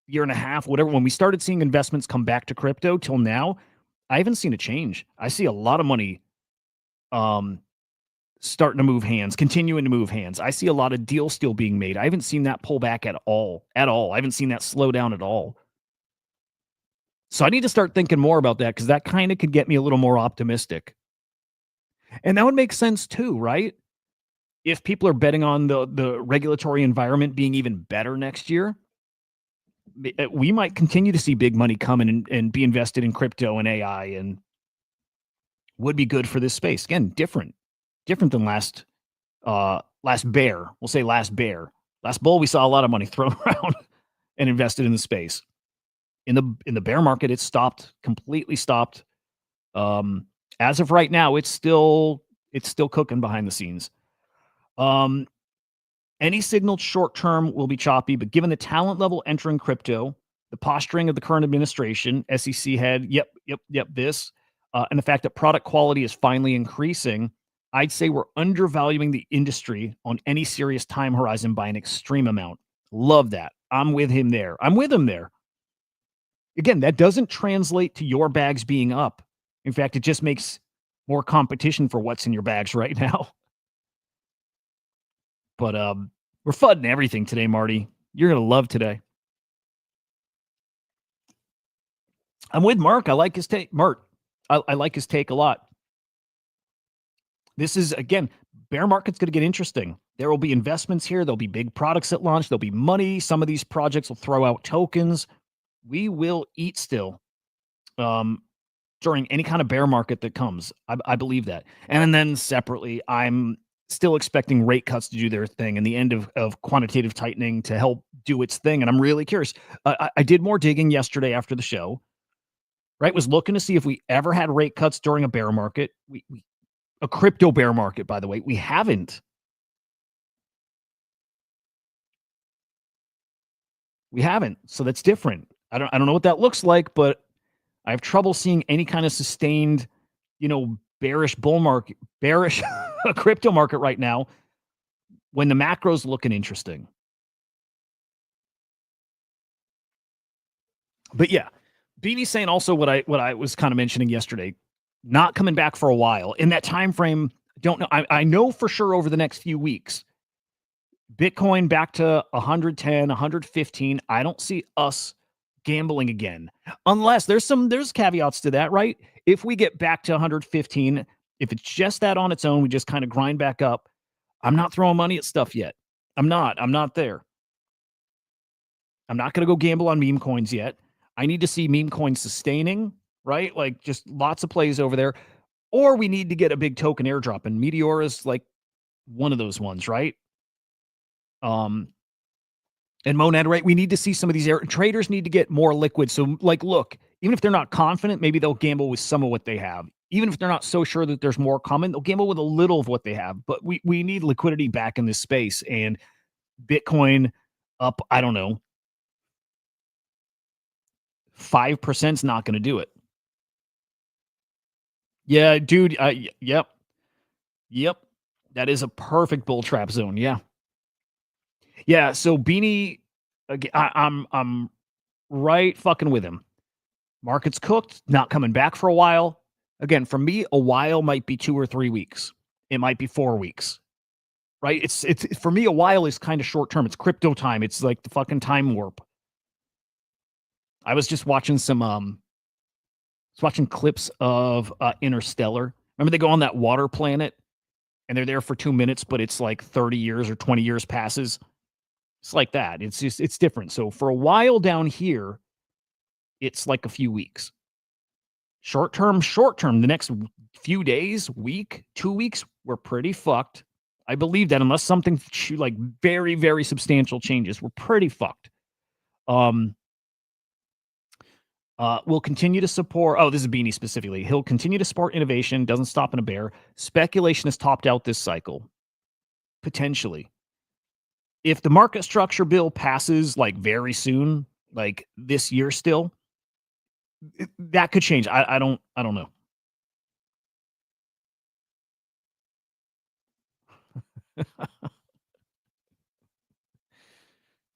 year and a half, whatever, when we started seeing investments come back to crypto till now, I haven't seen a change. I see a lot of money starting to move hands, continuing to move hands. I see a lot of deals still being made. I haven't seen that pull back at all. I haven't seen that slow down at all. So I need to start thinking more about that because that kind of could get me a little more optimistic. And that would make sense too, right? If people are betting on the regulatory environment being even better next year, we might continue to see big money come in and be invested in crypto and AI and would be good for this space. Again, different than last bear. We'll say last bear. Last bull, we saw a lot of money thrown around and invested in the space. In the bear market, it's completely stopped. As of right now, it's still cooking behind the scenes. Any signal short term will be choppy, but given the talent level entering crypto, the posturing of the current administration, SEC head, this, and the fact that product quality is finally increasing, I'd say we're undervaluing the industry on any serious time horizon by an extreme amount. Love that. I'm with him there. I'm with him there. Again, that doesn't translate to your bags being up. In fact, it just makes more competition for what's in your bags right now. But we're fudding everything today, Marty. You're going to love today. I'm with Mark. I like his take. Mert, I like his take a lot. This is, again, bear market's going to get interesting. There will be investments here. There'll be big products at launch. There'll be money. Some of these projects will throw out tokens. We will eat still during any kind of bear market that comes. I believe that. And then separately, I'm still expecting rate cuts to do their thing and the end of quantitative tightening to help do its thing. And I'm really curious. I did more digging yesterday after the show, right? Was looking to see if we ever had rate cuts during a bear market. A crypto bear market, by the way. We haven't. We haven't. So that's different. I don't know what that looks like, but I have trouble seeing any kind of sustained, bearish bull market, bearish crypto market right now when the macro's looking interesting. But yeah, Beanie's saying also what I was kind of mentioning yesterday, not coming back for a while. In that time frame, don't know. I know for sure over the next few weeks, Bitcoin back to 110, 115. I don't see us gambling again. Unless there's caveats to that, right? If we get back to 115, if it's just that on its own, we just kind of grind back up. I'm not throwing money at stuff yet. I'm not there. I'm not going to go gamble on meme coins yet. I need to see meme coins sustaining, right? Like just lots of plays over there. Or we need to get a big token airdrop, and Meteor is like one of those ones, right? And Monad, right? We need to see some of these traders need to get more liquid. So, like, look, even if they're not confident, maybe they'll gamble with some of what they have. Even if they're not so sure that there's more coming, they'll gamble with a little of what they have. But we need liquidity back in this space. And Bitcoin up, I don't know, 5% is not going to do it. Yeah, dude. Yep. That is a perfect bull trap zone. Yeah. Yeah. So Beanie, I'm right fucking with him. Market's cooked, not coming back for a while. Again, for me, a while might be 2 or 3 weeks. It might be 4 weeks. Right? It's for me, a while is kind of short term. It's crypto time. It's like the fucking time warp. I was just watching watching clips of Interstellar. Remember they go on that water planet and they're there for 2 minutes, but it's like 30 years or 20 years passes. It's like that. It's different. So for a while down here, it's like a few weeks. Short term, the next few days, week, 2 weeks, we're pretty fucked. I believe that unless something like very, very substantial changes, we're pretty fucked. Will continue to support. Oh, this is Beanie specifically. He'll continue to support innovation. Doesn't stop in a bear. Speculation has topped out this cycle. Potentially. If the market structure bill passes like very soon, like this year still, that could change. I don't know.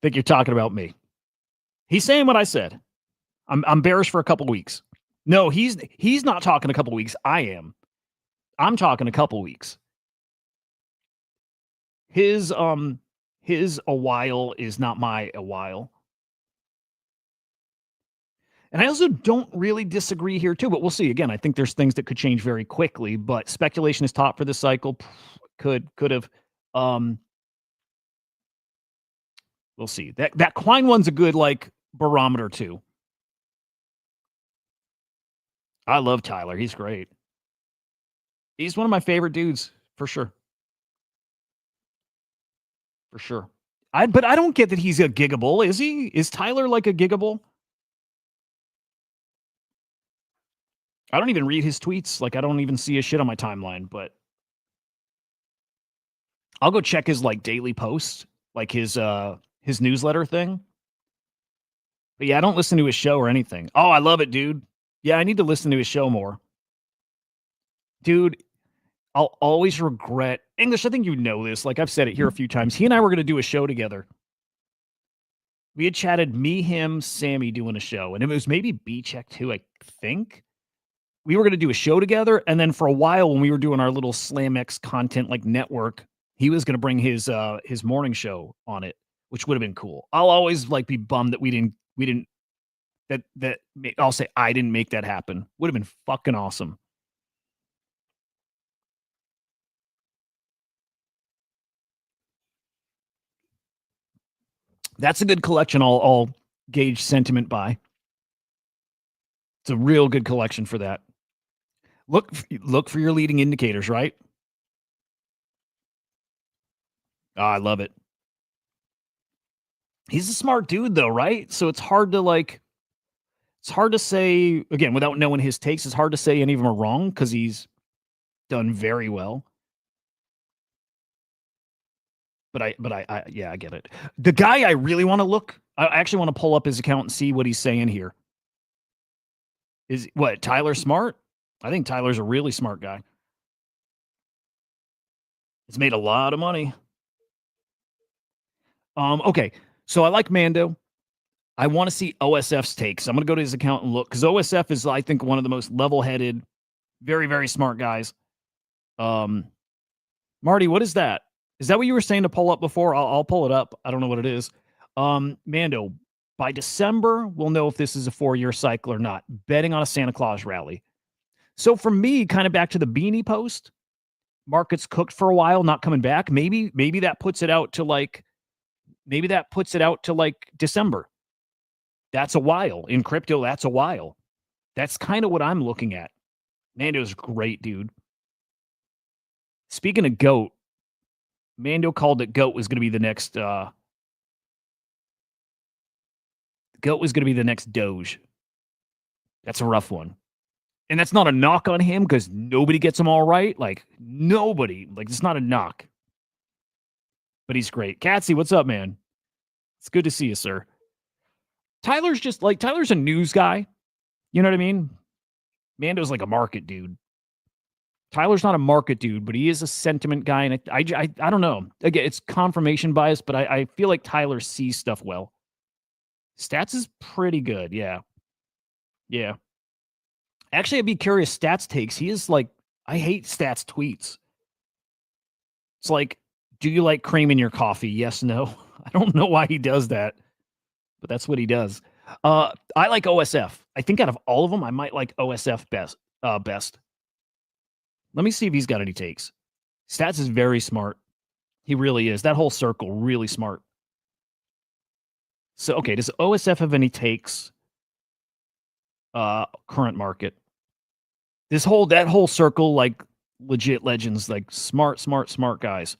Think you're talking about me. He's saying what I said. I'm bearish for a couple weeks. No, he's not talking a couple weeks. I am. I'm talking a couple weeks. His a while is not my a while. And I also don't really disagree here too, but we'll see. Again, I think there's things that could change very quickly, but speculation is top for this cycle. Could have we'll see. That Quine one's a good like barometer too. I love Tyler. He's great. He's one of my favorite dudes for sure. For sure. But I don't get that he's a gigabull. Is he? Is Tyler like a gigabull? I don't even read his tweets. Like I don't even see his shit on my timeline, but I'll go check his like daily posts, like his newsletter thing. But yeah, I don't listen to his show or anything. Oh, I love it, dude. Yeah, I need to listen to his show more. Dude, I'll always regret English. I think you know this. Like I've said it here a few times. He and I were going to do a show together. We had chatted, me, him, Sammy doing a show, and it was maybe B-Check too, I think. We were going to do a show together, and then for a while when we were doing our little SlamX content like network, he was going to bring his morning show on it, which would have been cool. I'll always like be bummed that we didn't that I'll say I didn't make that happen. Would have been fucking awesome. That's a good collection. I'll gauge sentiment by. It's a real good collection for that. Look for your leading indicators, right? Oh, I love it. He's a smart dude though, right? So it's hard to say again without knowing his takes. It's hard to say any of them are wrong because he's done very well. But yeah, I get it. The guy I really want to I actually want to pull up his account and see what he's saying here. Is what Tyler Smart? I think Tyler's a really smart guy. He's made a lot of money. Okay. So I like Mando. I want to see OSF's takes. I'm going to go to his account and look because OSF is, I think, one of the most level-headed, very, very smart guys. Marty, what is that? Is that what you were saying to pull up before? I'll pull it up. I don't know what it is. Mando, by December, we'll know if this is a 4-year cycle or not. Betting on a Santa Claus rally. So for me, kind of back to the beanie post, market's cooked for a while, not coming back. Maybe that puts it out to December. That's a while. In crypto, that's a while. That's kind of what I'm looking at. Mando's great, dude. Speaking of GOAT, Mando called it GOAT was going to be the next GOAT was going to be the next Doge. That's a rough one. And that's not a knock on him because nobody gets them all right. Like, nobody. Like, it's not a knock. But he's great. Catsy, what's up, man? It's good to see you, sir. Tyler's a news guy. You know what I mean? Mando's like a market dude. Tyler's not a market dude, but he is a sentiment guy. And I don't know. Again, it's confirmation bias, but I feel like Tyler sees stuff well. Stats is pretty good. Yeah. Yeah. Actually, I'd be curious. Stats takes. He is like, I hate Stats tweets. It's like, do you like cream in your coffee? Yes, no. I don't know why he does that, but that's what he does. I like OSF. I think out of all of them, I might like OSF best. Best. Let me see if he's got any takes. Stats is very smart. He really is. That whole circle, really smart. So, okay, does OSF have any takes? Current market. That whole circle, like legit legends, like smart guys.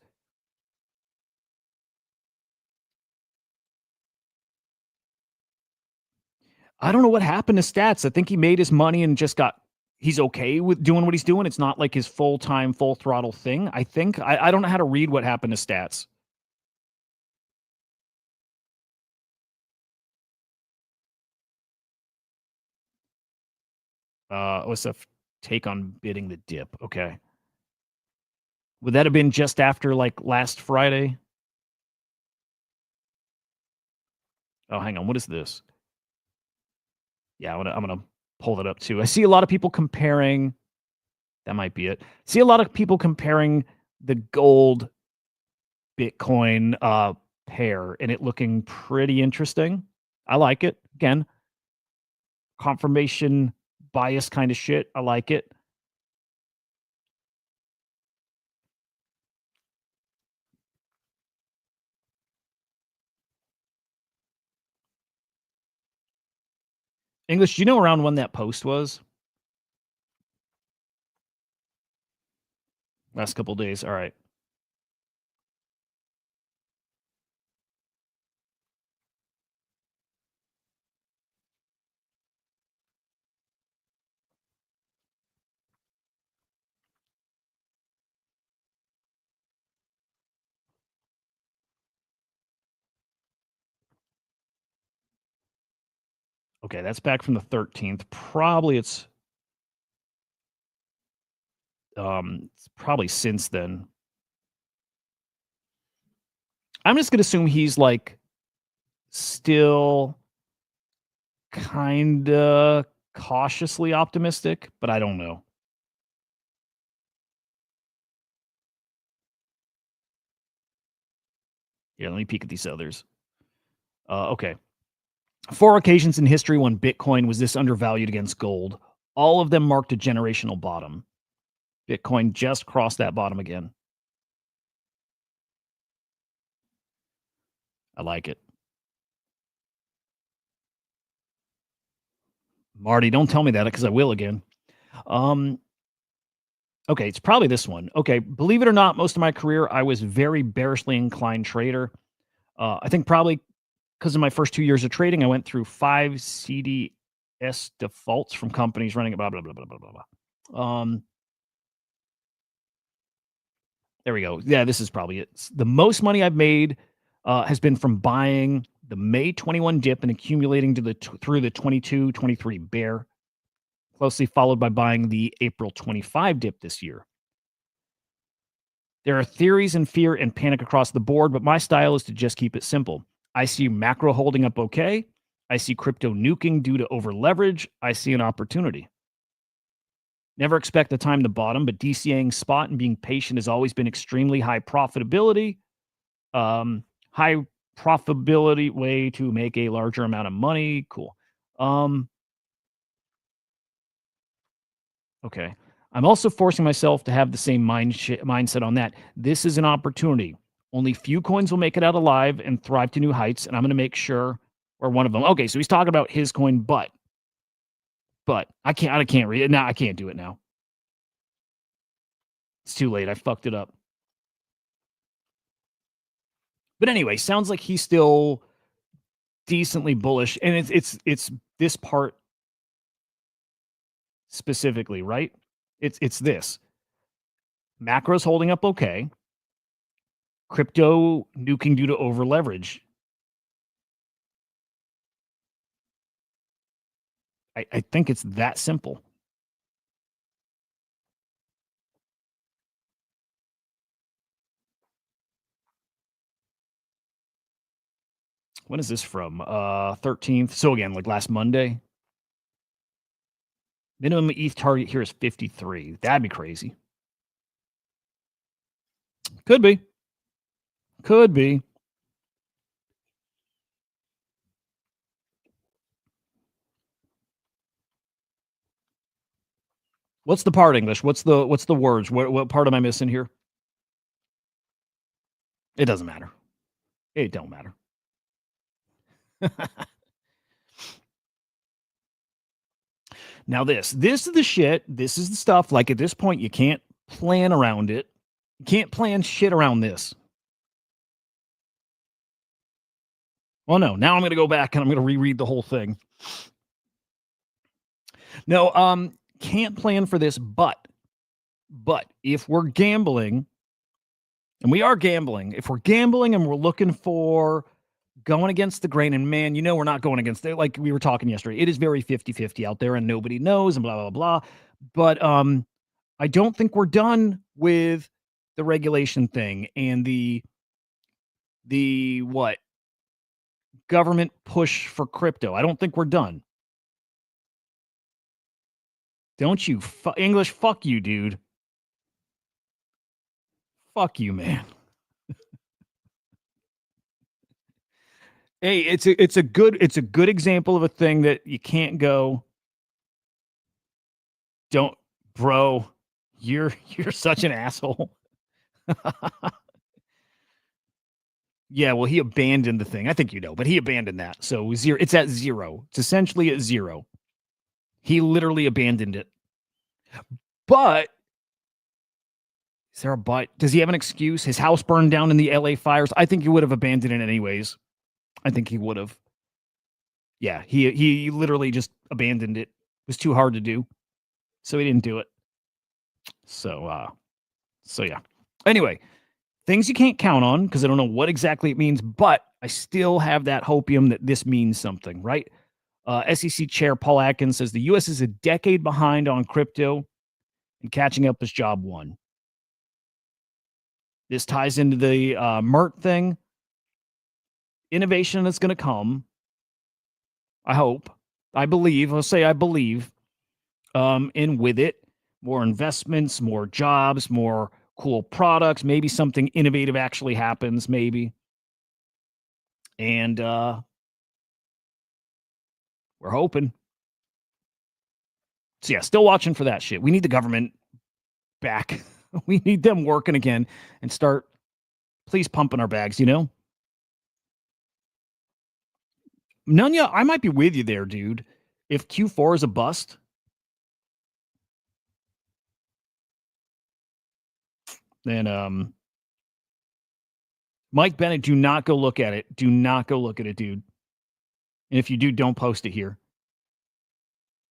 I don't know what happened to Stats. I think he made his money and just he's okay with doing what he's doing. It's not like his full-time, full throttle thing. I think I don't know how to read what happened to Stats. OSF take on bidding the dip. Okay. Would that have been just after like last Friday? Oh, hang on. What is this? Yeah, I'm gonna pull that up too. I see a lot of people comparing. That might be it. See a lot of people comparing the gold Bitcoin pair and it looking pretty interesting. I like it. Again, confirmation bias kind of shit. I like it. English, do you know around when that post was? Last couple days. All right. Okay, that's back from the 13th. Probably it's probably since then. I'm just gonna assume he's like still kind of cautiously optimistic, but I don't know. Yeah, let me peek at these others. Okay. 4 occasions in history when Bitcoin was this undervalued against gold. All of them marked a generational bottom. Bitcoin just crossed that bottom again. I like it. Marty, don't tell me that because I will again. Okay, it's probably this one. Okay, believe it or not, most of my career I was very bearishly inclined trader. I think probably because in my first 2 years of trading, I went through 5 CDS defaults from companies running blah blah blah blah blah blah blah. There we go. Yeah, this is probably it. The most money I've made has been from buying the May 21 dip and accumulating to through the 22-23 bear, closely followed by buying the April 25 dip this year. There are theories and fear and panic across the board, but my style is to just keep it simple. I see macro holding up okay. I see crypto nuking due to over leverage. I see an opportunity. Never expect the time to bottom, but DCAing spot and being patient has always been extremely high profitability. High profitability way to make a larger amount of money. Cool. Okay. I'm also forcing myself to have the same mindset on that. This is an opportunity. Only few coins will make it out alive and thrive to new heights, and I'm going to make sure we're one of them. Okay, so he's talking about his coin, but I can't read it now. I can't do it now. It's too late. I fucked it up. But anyway, sounds like he's still decently bullish, and it's this part specifically, right? It's this. Macro's holding up okay. Crypto nuking due to over leverage. I think it's that simple. When is this from? 13th. So again, like last Monday. Minimum ETH target here is 53. That'd be crazy. Could be. Could be. What's the part, English? What's the words? What part am I missing here? It doesn't matter. It don't matter. Now this is the shit. This is the stuff. Like at this point, you can't plan around it. You can't plan shit around this. Well, no. Now I'm going to go back and I'm going to reread the whole thing. No, can't plan for this, but if we're gambling, and we are gambling, if we're gambling and we're looking for going against the grain, and man, we're not going against it. Like we were talking yesterday, it is very 50-50 out there and nobody knows and blah, blah, blah. But I don't think we're done with the regulation thing and the what? Government push for crypto. I don't think we're done. Don't you English? Fuck you, dude. Fuck you, man. Hey, it's a good example of a thing that you can't go. Don't, bro. You're such an asshole. Yeah, well, he abandoned the thing. I think but he abandoned that. So zero. It's at zero. It's essentially at zero. He literally abandoned it. But is there a but? Does he have an excuse? His house burned down in the LA fires. I think he would have abandoned it anyways. I think he would have. Yeah, he literally just abandoned it. It was too hard to do. So he didn't do it. So yeah. Anyway, things you can't count on because I don't know what exactly it means, but I still have that hopium that this means something, right? SEC Chair Paul Atkins says the U.S. is a decade behind on crypto and catching up is job one. This ties into the MERT thing. Innovation that's going to come. I hope. I believe. I'll say I believe. And with it, more investments, more jobs, more cool products. Maybe something innovative actually happens. Maybe. And we're hoping. So yeah, still watching for that shit. We need the government back. We need them working again and start, please, pumping our bags, Nunya, I might be with you there, dude. If Q4 is a bust, then Mike Bennett, do not go look at it. Do not go look at it, dude. And if you do, don't post it here.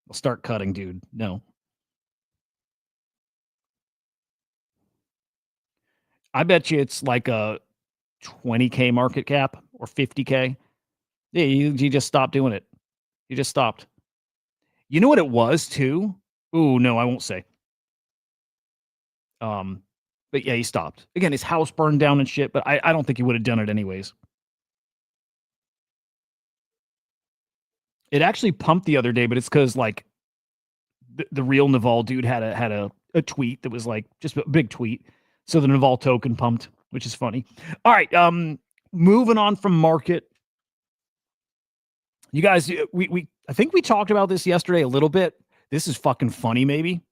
I'll start cutting, dude. No. I bet you it's like a 20K market cap or 50K. Yeah, you just stopped doing it. You just stopped. You know what it was too? Ooh, no, I won't say. But yeah, he stopped. Again, his house burned down and shit, but I don't think he would have done it anyways. It actually pumped the other day, but it's because like the real Naval dude had a tweet that was like just a big tweet. So the Naval token pumped, which is funny. All right, moving on from market. You guys, we I think we talked about this yesterday a little bit. This is fucking funny, maybe.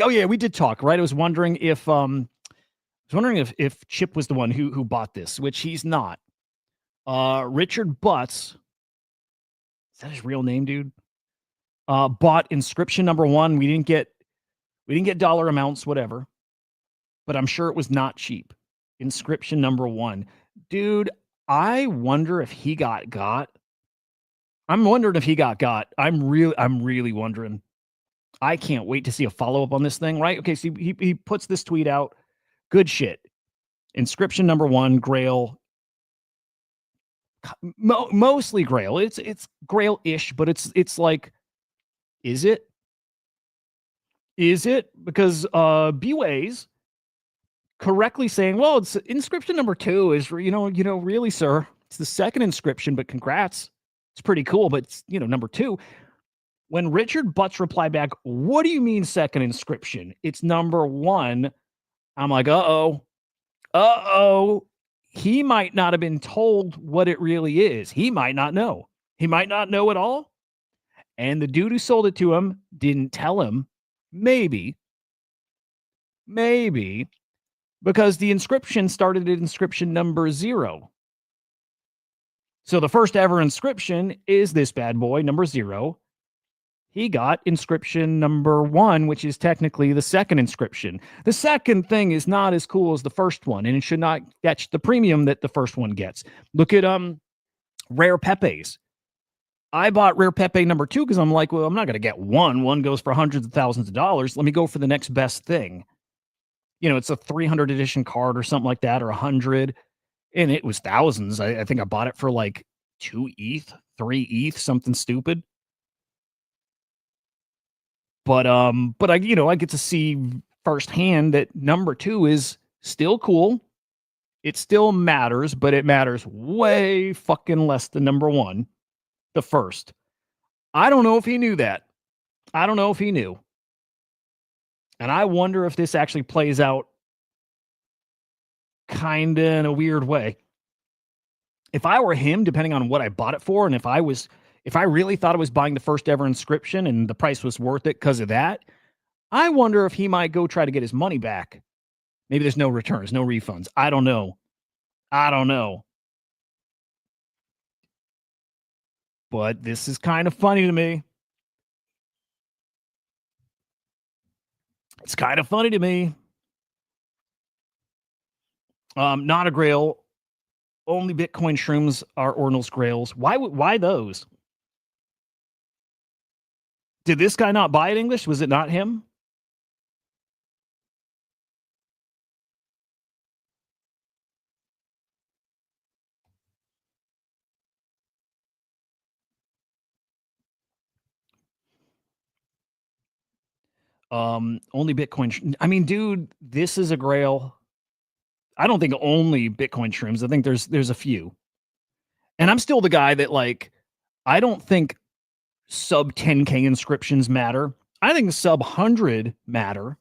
Oh yeah, we did talk, right? I was wondering if Chip was the one who bought this, which he's not. Richard Butts, is that his real name, dude? Bought inscription number 1. We didn't get dollar amounts, whatever. But I'm sure it was not cheap. Inscription number 1. Dude, I wonder if he got. I'm wondering if he got. I'm really wondering. I can't wait to see a follow-up on this thing, right? Okay, so he puts this tweet out. Good shit. Inscription number 1, Grail. Mostly Grail. It's Grail-ish, but it's like, is it? Is it? Because B-Ways correctly saying, well, it's inscription number 2 is, really, sir, it's the second inscription, but congrats. It's pretty cool, but it's, number 2. When Richard Butts replied back, what do you mean second inscription? It's number 1. I'm like, uh-oh. He might not have been told what it really is. He might not know. He might not know at all. And the dude who sold it to him didn't tell him. Maybe. Because the inscription started at inscription number 0. So the first ever inscription is this bad boy, number 0. He got inscription number 1, which is technically the second inscription. The second thing is not as cool as the first one, and it should not catch the premium that the first one gets. Look at Rare Pepes. I bought Rare Pepe number 2 because I'm like, well, I'm not going to get one. One goes for hundreds of thousands of dollars. Let me go for the next best thing. It's a 300 edition card or something like that, or 100, and it was thousands. I think I bought it for like 2 ETH, 3 ETH, something stupid. But I get to see firsthand that number 2 is still cool. It still matters, but it matters way fucking less than number 1, the first. I don't know if he knew that. I don't know if he knew. And I wonder if this actually plays out kind of in a weird way. If I were him, depending on what I bought it for, and if I really thought I was buying the first ever inscription and the price was worth it because of that, I wonder if he might go try to get his money back. Maybe there's no returns, no refunds. I don't know. But this is kind of funny to me. It's kind of funny to me. Not a Grail. Only Bitcoin shrooms are Ordinals Grails. Why those? Did this guy not buy it English? Was it not him? Only Bitcoin. I mean, dude, this is a Grail. I don't think only Bitcoin shrooms. I think there's a few. And I'm still the guy that, like, I don't think sub 10K inscriptions matter. I think sub 100 matter.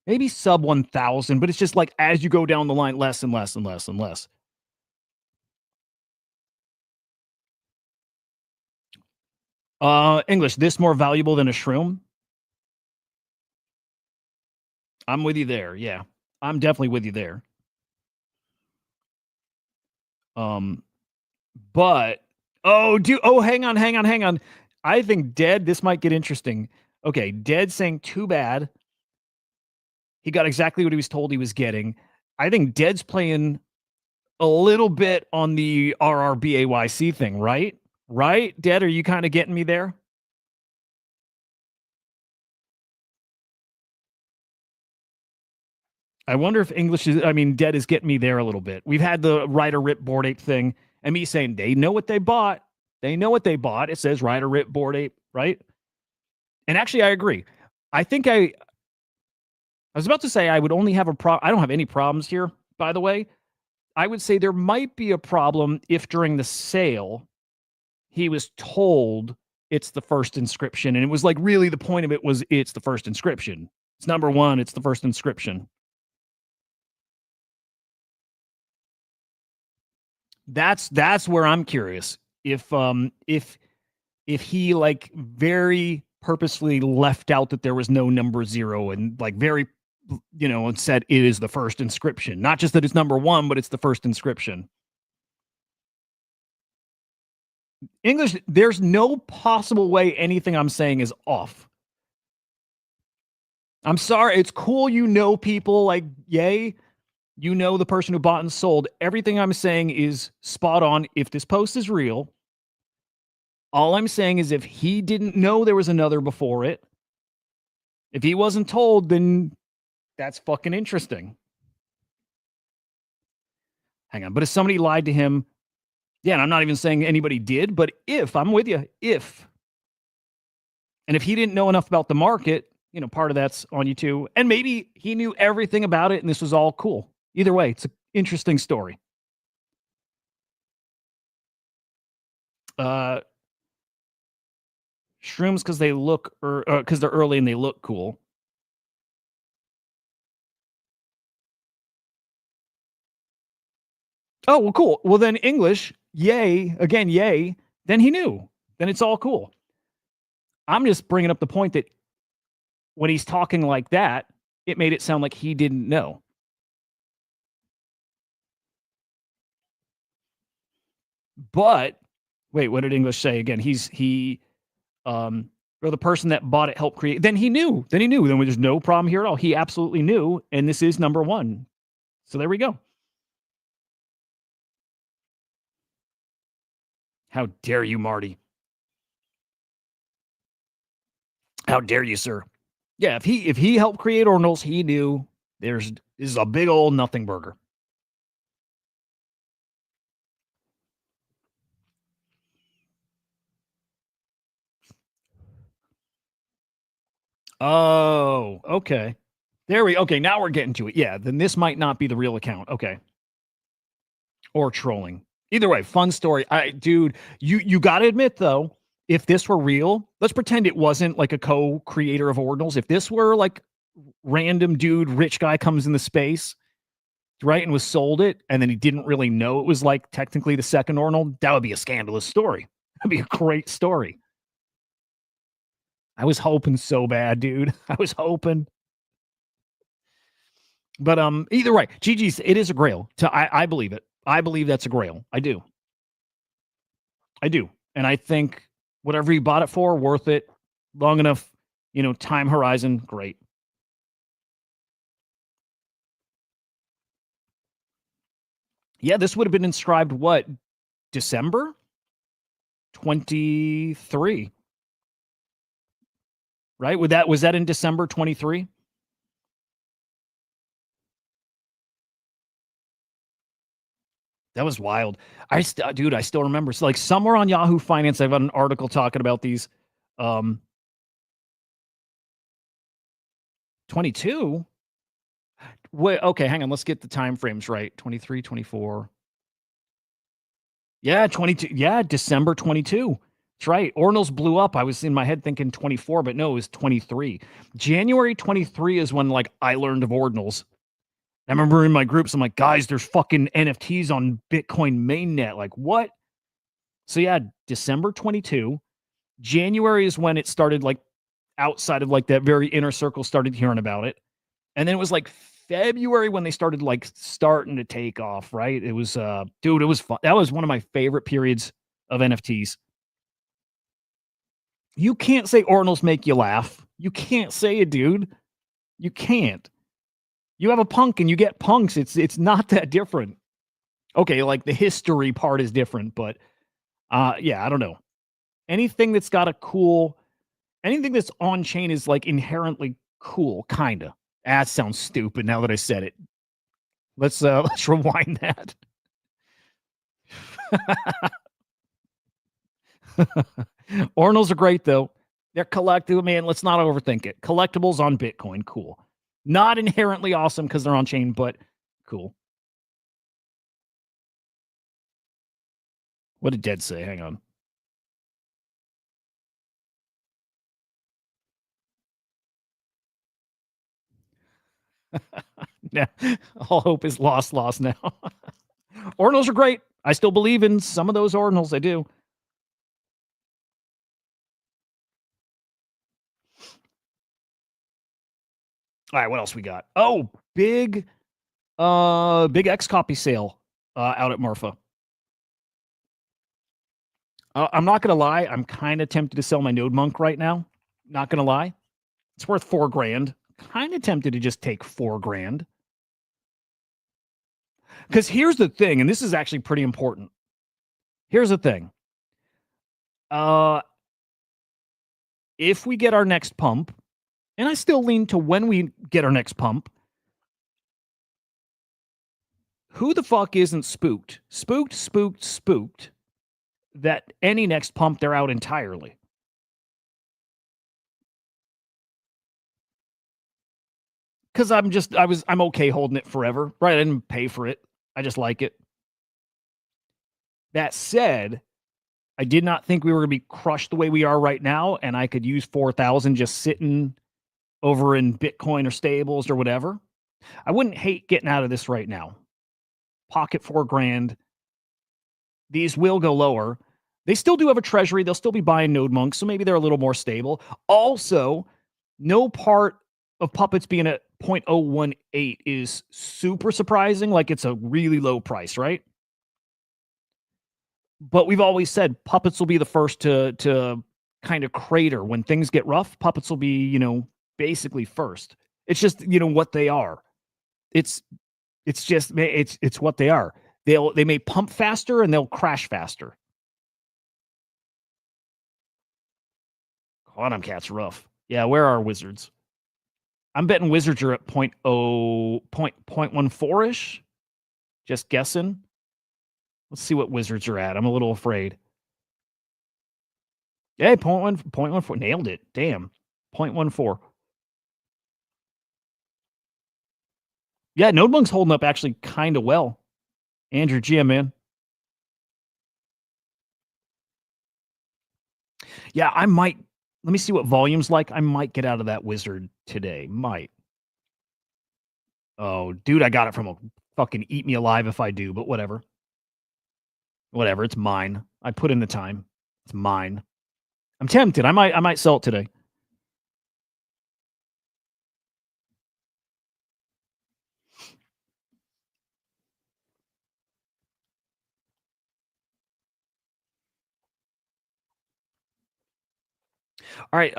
Maybe sub 1,000, but it's just like as you go down the line, less and less and less and less. English, this more valuable than a shroom? I'm with you there. Yeah, I'm definitely with you there. But hang on. I think Dead, this might get interesting. Okay, Dead saying too bad. He got exactly what he was told he was getting. I think Dead's playing a little bit on the RRBAYC thing, right? Right? Dead, are you kind of getting me there? I wonder if English is, I mean, Dead is getting me there a little bit. We've had the Rider Rip Board Ape thing and me saying they know what they bought. They know what they bought. It says Rider Rip Board Ape, right? And actually, I agree. I think I was about to say I would only have a problem. I don't have any problems here, by the way. I would say there might be a problem if during the sale he was told it's the first inscription. And it was like really the point of it was it's the first inscription. It's number one, it's the first inscription. That's where I'm curious. If he like very purposefully left out that there was no number 0 and like very and said it is the first inscription. Not just that it's number 1, but it's the first inscription. English, there's no possible way anything I'm saying is off. I'm sorry. It's cool people like yay. The person who bought and sold. Everything I'm saying is spot on. If this post is real, all I'm saying is if he didn't know there was another before it, if he wasn't told, then that's fucking interesting. Hang on. But if somebody lied to him, yeah, and I'm not even saying anybody did, but if, I'm with you, if. And if he didn't know enough about the market, part of that's on you too. And maybe he knew everything about it and this was all cool. Either way, it's an interesting story. Shrooms because they look, or because they're early and they look cool. Oh, well, cool. Well, then English, yay, again, yay, then he knew. Then it's all cool. I'm just bringing up the point that when he's talking like that, it made it sound like he didn't know. But wait, what did English say again? Or the person that bought it helped create. Then he knew. Then there's no problem here at all. He absolutely knew, and this is number 1. So there we go. How dare you, Marty? How dare you, sir? Yeah, if he helped create ordinals, he knew this is a big old nothing burger. Oh, okay. Okay, now we're getting to it. Yeah, then this might not be the real account. Okay. Or trolling. Either way, fun story. Dude, you got to admit though, if this were real, let's pretend it wasn't like a co-creator of ordinals. If this were like random dude, rich guy comes in the space, right, and was sold it, and then he didn't really know it was like technically the second ordinal, that would be a scandalous story. That'd be a great story. I was hoping so bad, dude. I was hoping. But either way, GG's, it is a grail. I believe it. I believe that's a grail. I do. And I think whatever you bought it for, worth it. Long enough, time horizon, great. Yeah, this would have been inscribed what? December 23. Right? Was that in December 23? That was wild. Dude, I still remember. So like somewhere on Yahoo Finance, I've got an article talking about these. 22. Wait, okay, hang on. Let's get the time frames right. 23, 24. Yeah, 22. Yeah, December 22. That's right. Ordinals blew up. I was in my head thinking 24, but no, it was 23. January 23 is when like I learned of ordinals. I remember in my groups, I'm like, guys, there's fucking NFTs on Bitcoin mainnet. Like, what? So yeah, December 22. January is when it started, like, outside of like that very inner circle started hearing about it. And then it was like February when they started like starting to take off, right? It was dude, it was fun. That was one of my favorite periods of NFTs. You can't say ordinals make you laugh. You can't say it, dude. You can't. You have a punk and you get punks. It's not that different. Okay, like the history part is different, but yeah, I don't know. Anything that's got a cool, anything that's on chain is like inherently cool, kinda. That sounds stupid now that I said it. Let's rewind that. Ordinals are great though. They're collectible, man. Let's not overthink it. Collectibles on Bitcoin, cool. Not inherently awesome because they're on chain, but cool. What did Dead say? Hang on. Yeah, all hope is lost now. Ordinals are great. I still believe in some of those ordinals. I do. All right, what else we got? Oh, big X copy sale out at Marfa. I'm not gonna lie, I'm kind of tempted to sell my Node Monk right now. Not gonna lie, it's worth $4,000. Kind of tempted to just take $4,000. Because here's the thing, and this is actually pretty important. Here's the thing. If we get our next pump, and I still lean to when we get our next pump, who the fuck isn't spooked? Spooked that any next pump they're out entirely. Because I'm okay holding it forever, right? I didn't pay for it. I just like it. That said, I did not think we were going to be crushed the way we are right now, and I could use 4,000 just sitting over in Bitcoin or stables or whatever. I wouldn't hate getting out of this right now. Pocket $4,000. These will go lower. They still do have a treasury. They'll still be buying Node Monks, so maybe they're a little more stable. Also, no part of Puppets being at 0.018 is super surprising. Like it's a really low price, right? But we've always said Puppets will be the first to kind of crater when things get rough. Puppets will be, basically first. It's just, what they are. It's what they are. They may pump faster and they'll crash faster. Quantum Cat's rough. Yeah, where are Wizards? I'm betting Wizards are at 0.14-ish. Just guessing. Let's see what Wizards are at. I'm a little afraid. Yeah, 0.14. Nailed it. Damn. 0.14. Yeah, Node Monk's holding up actually kind of well. Andrew G, man. Yeah, I might. Let me see what volume's like. I might get out of that Wizard today. Might. Oh, dude, I got it from a fucking eat me alive if I do, but whatever. Whatever, it's mine. I put in the time. It's mine. I'm tempted. I might sell it today. All right.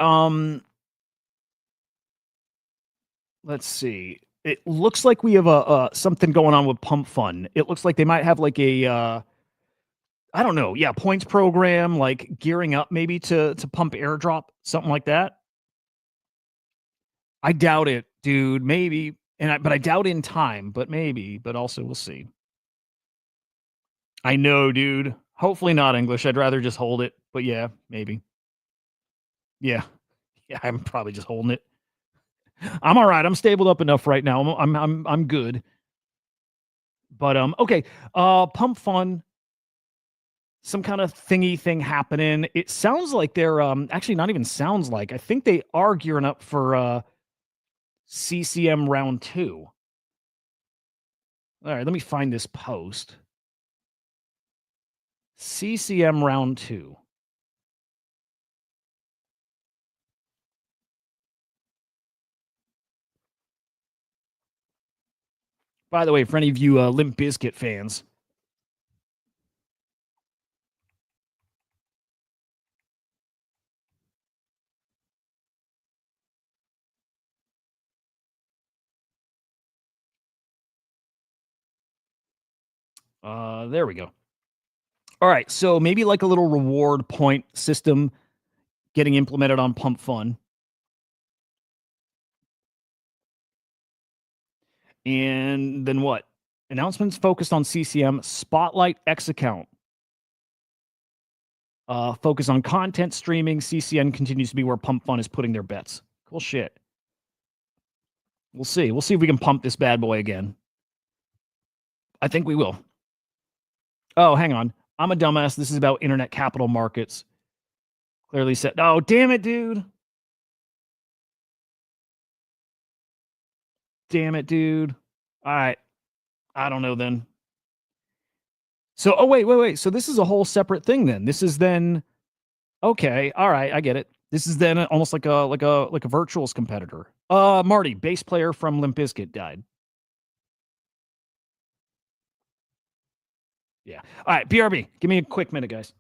Let's see. It looks like we have a something going on with PUMPFUN. It looks like they might have like a I don't know. Yeah, points program, like gearing up maybe to pump airdrop, something like that. I doubt it, dude. Maybe, but I doubt in time. But maybe. But also, we'll see. I know, dude. Hopefully not English. I'd rather just hold it. But yeah, maybe. Yeah, I'm probably just holding it. I'm all right. I'm stabled up enough right now. I'm good. But okay. PUMPFUN. Some kind of thingy thing happening. It sounds like they're actually not even sounds like. I think they are gearing up for CCM round 2. All right, let me find this post. CCM round 2. By the way, for any of you Limp Bizkit fans, There we go. All right, so maybe like a little reward point system getting implemented on PUMPFUN. And then what? Announcements focused on CCM, Spotlight X account. Focus on content streaming. CCN continues to be where PUMPFUN is putting their bets. Cool shit. We'll see. We'll see if we can pump this bad boy again. I think we will. Oh, hang on. I'm a dumbass. This is about internet capital markets. Clearly said. Oh, damn it, dude. Damn it, dude. All right. I don't know then. So, oh, wait. So this is a whole separate thing then. This is then, okay. All right. I get it. This is then almost like a virtuals competitor. Marty, bass player from Limp Bizkit, died. Yeah. All right, BRB, give me a quick minute, guys.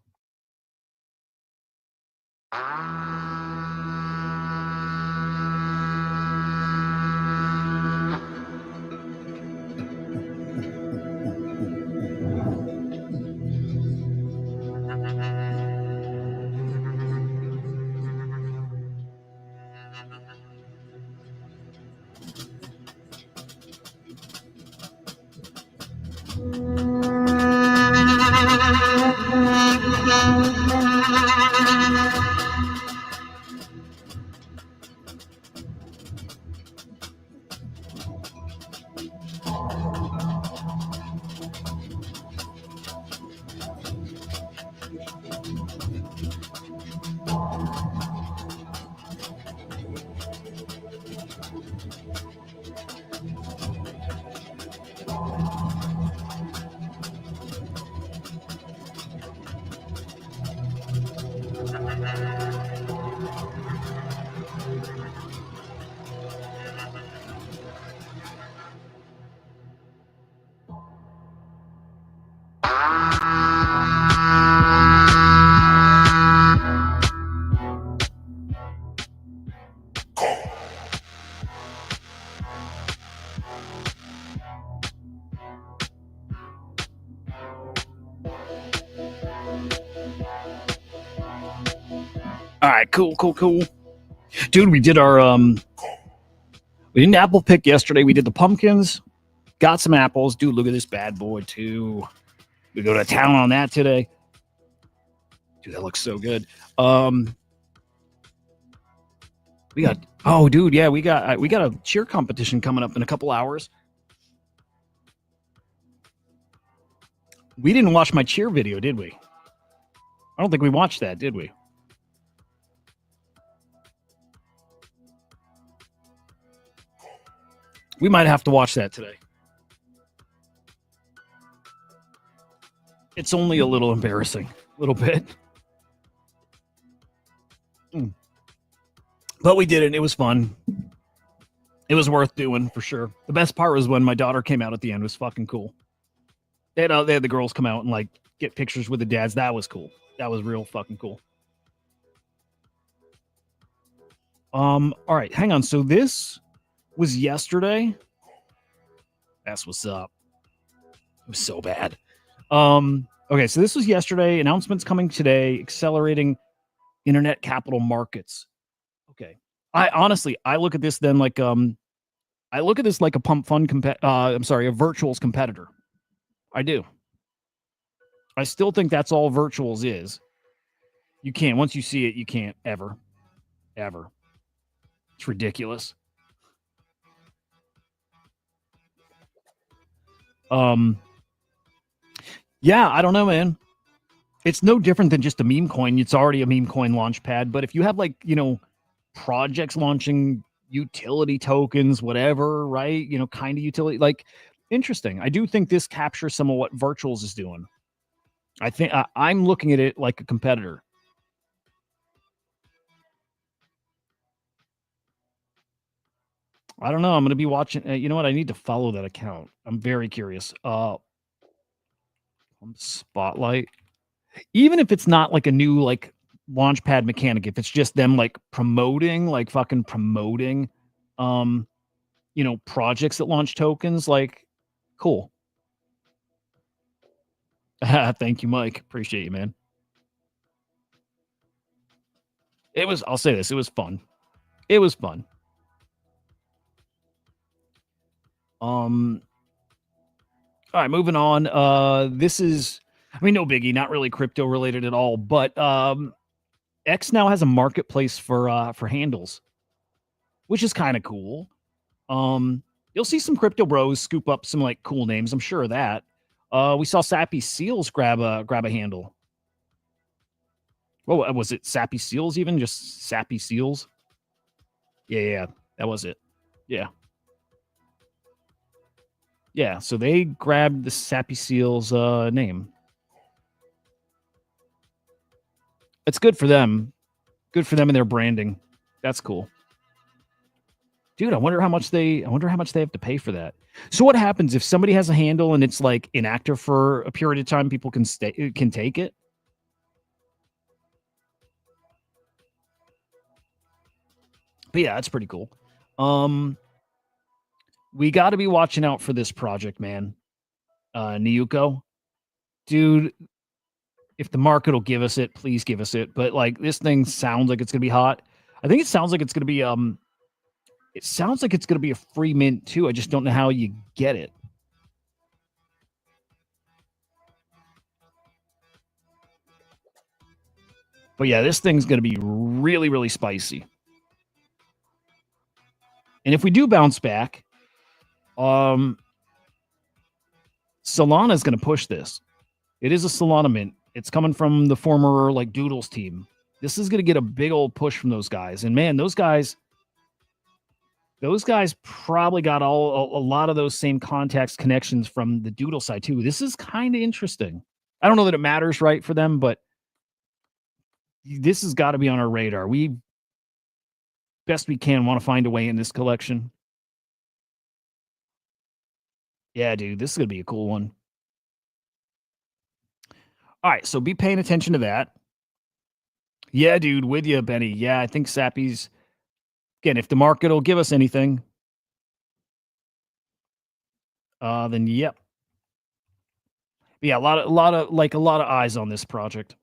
All right, cool. Dude, we did our we did an apple pick yesterday. We did the pumpkins, got some apples. Dude, look at this bad boy too. We go to town on that today. Dude, that looks so good. We got we got a cheer competition coming up in a couple hours. We didn't watch my cheer video, did we? I don't think we watched that, did we? We might have to watch that today. It's only a little embarrassing, a little bit. But we did it. It was fun. It was worth doing for sure. The best part was when my daughter came out at the end. It was fucking cool. They had the girls come out and like get pictures with the dads. That was cool. That was real fucking cool. All right, hang on. So this was yesterday. That's what's up. It was so bad. Okay, so this was yesterday. Announcements coming today, accelerating internet capital markets. Okay. I look at this then like a PUMPFUN a virtuals competitor. I do. I still think that's all virtuals is. You can't, once you see it, you can't ever. It's ridiculous. Yeah, I don't know, man. It's no different than just a meme coin. It's already a meme coin launch pad. But if you have projects launching utility tokens, whatever, right? Kind of utility, like interesting. I do think this captures some of what virtuals is doing. I think I'm looking at it like a competitor. I don't know. I'm going to be watching. You know what? I need to follow that account. I'm very curious. Spotlight. Even if it's not like a new like launchpad mechanic, if it's just them like promoting projects that launch tokens, like cool. Thank you, Mike. Appreciate you, man. I'll say this, it was fun. It was fun. All right, moving on. This is, I mean, no biggie, not really crypto related at all, but X now has a marketplace for handles, which is kind of cool. You'll see some crypto bros scoop up some like cool names. I'm sure of that. We saw Sappy Seals grab a handle. What was it? Sappy Seals, even just Sappy Seals? Yeah, that was it. Yeah. Yeah, so they grabbed the Sappy Seals name. It's good for them. Good for them and their branding. That's cool. Dude, I wonder how much they have to pay for that. So what happens if somebody has a handle and it's like inactive for a period of time, people can take it? But yeah, that's pretty cool. We got to be watching out for this project, man. Niuko. Dude, if the market will give us it, please give us it. But like this thing sounds like it's gonna be hot. I think it sounds like it's gonna be it sounds like it's gonna be a free mint too. I just don't know how you get it. But yeah, this thing's gonna be really, really spicy. And if we do bounce back, Solana is gonna push this. It is a Solana mint. It's coming from the former like Doodles team. This is gonna get a big old push from those guys. And man, those guys probably got a lot of those same contacts connections from the Doodle side too. This is kind of interesting. I don't know that it matters right for them, but this has got to be on our radar. We best we can want to find a way in this collection. Yeah, dude, this is gonna be a cool one. All right, so be paying attention to that. Yeah, dude, with you, Benny. Yeah, I think Sappy's again. If the market will give us anything, then yep. Yeah, a lot of eyes on this project.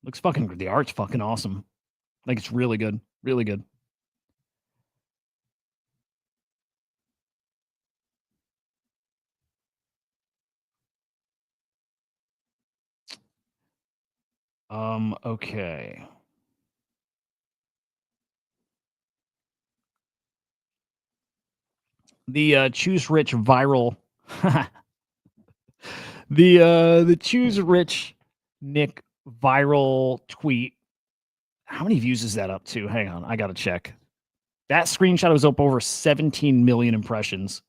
Looks fucking good. The art's fucking awesome. Like it's really good. Really good. Okay. The choose rich viral the choose rich Nick viral tweet. How many views is that up to? Hang on, I gotta check. That screenshot was up over 17 million impressions.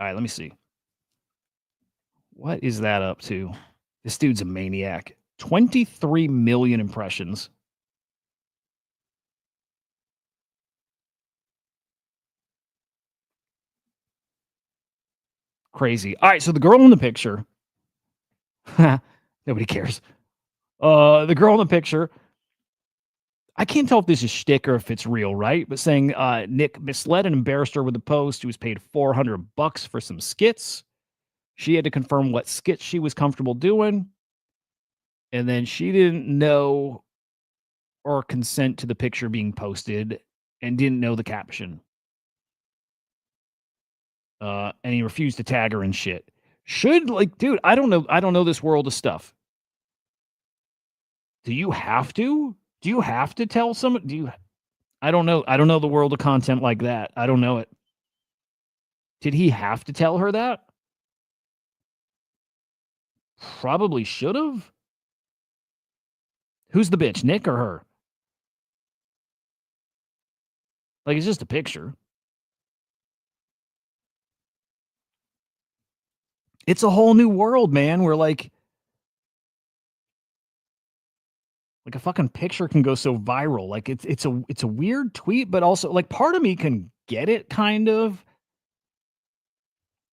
All right, let me see. What is that up to? This dude's a maniac. 23 million impressions. Crazy. All right, so the girl in the picture. Nobody cares. The girl in the picture. I can't tell if this is shtick or if it's real, right? But saying Nick misled and embarrassed her with a post. He was paid $400 for some skits. She had to confirm what skits she was comfortable doing. And then she didn't know or consent to the picture being posted and didn't know the caption. And he refused to tag her and shit. Should like, dude, I don't know this world of stuff. Do you have to? Do you have to tell someone? I don't know. I don't know the world of content like that. I don't know it. Did he have to tell her that? Probably should have. Who's the bitch, Nick or her? Like, it's just a picture. It's a whole new world, man. Where like a fucking picture can go so viral. Like it's a weird tweet, but also like part of me can get it kind of.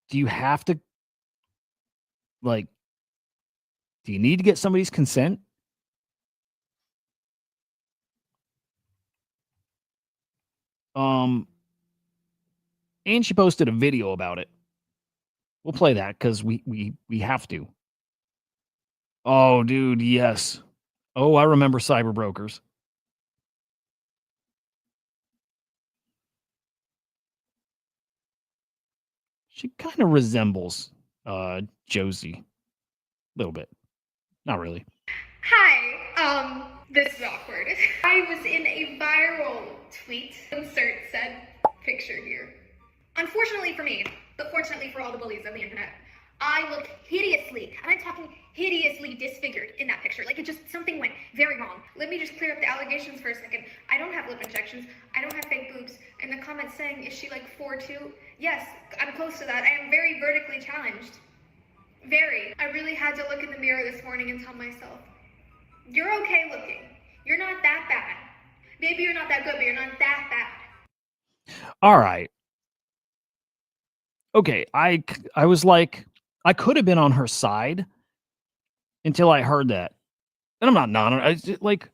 Do you have to like do you need to get somebody's consent? And she posted a video about it. We'll play that because we have to. Oh, dude, yes. Oh, I remember cyber brokers. She kind of resembles Josie a little bit. Not really. Hi, this is awkward. I was in a viral tweet. Insert said picture here. Unfortunately for me, but fortunately for all the bullies of the internet, I look hideously, and I'm talking hideously disfigured in that picture. Like, something went very wrong. Let me just clear up the allegations for a second. I don't have lip injections. I don't have fake boobs. And the comments saying, is she like 4'2"? Yes, I'm close to that. I am very vertically challenged. Very. I really had to look in the mirror this morning and tell myself, you're okay looking. You're not that bad. Maybe you're not that good, but you're not that bad. All right. Okay, I was like, I could have been on her side until I heard that. And I'm not I just, like,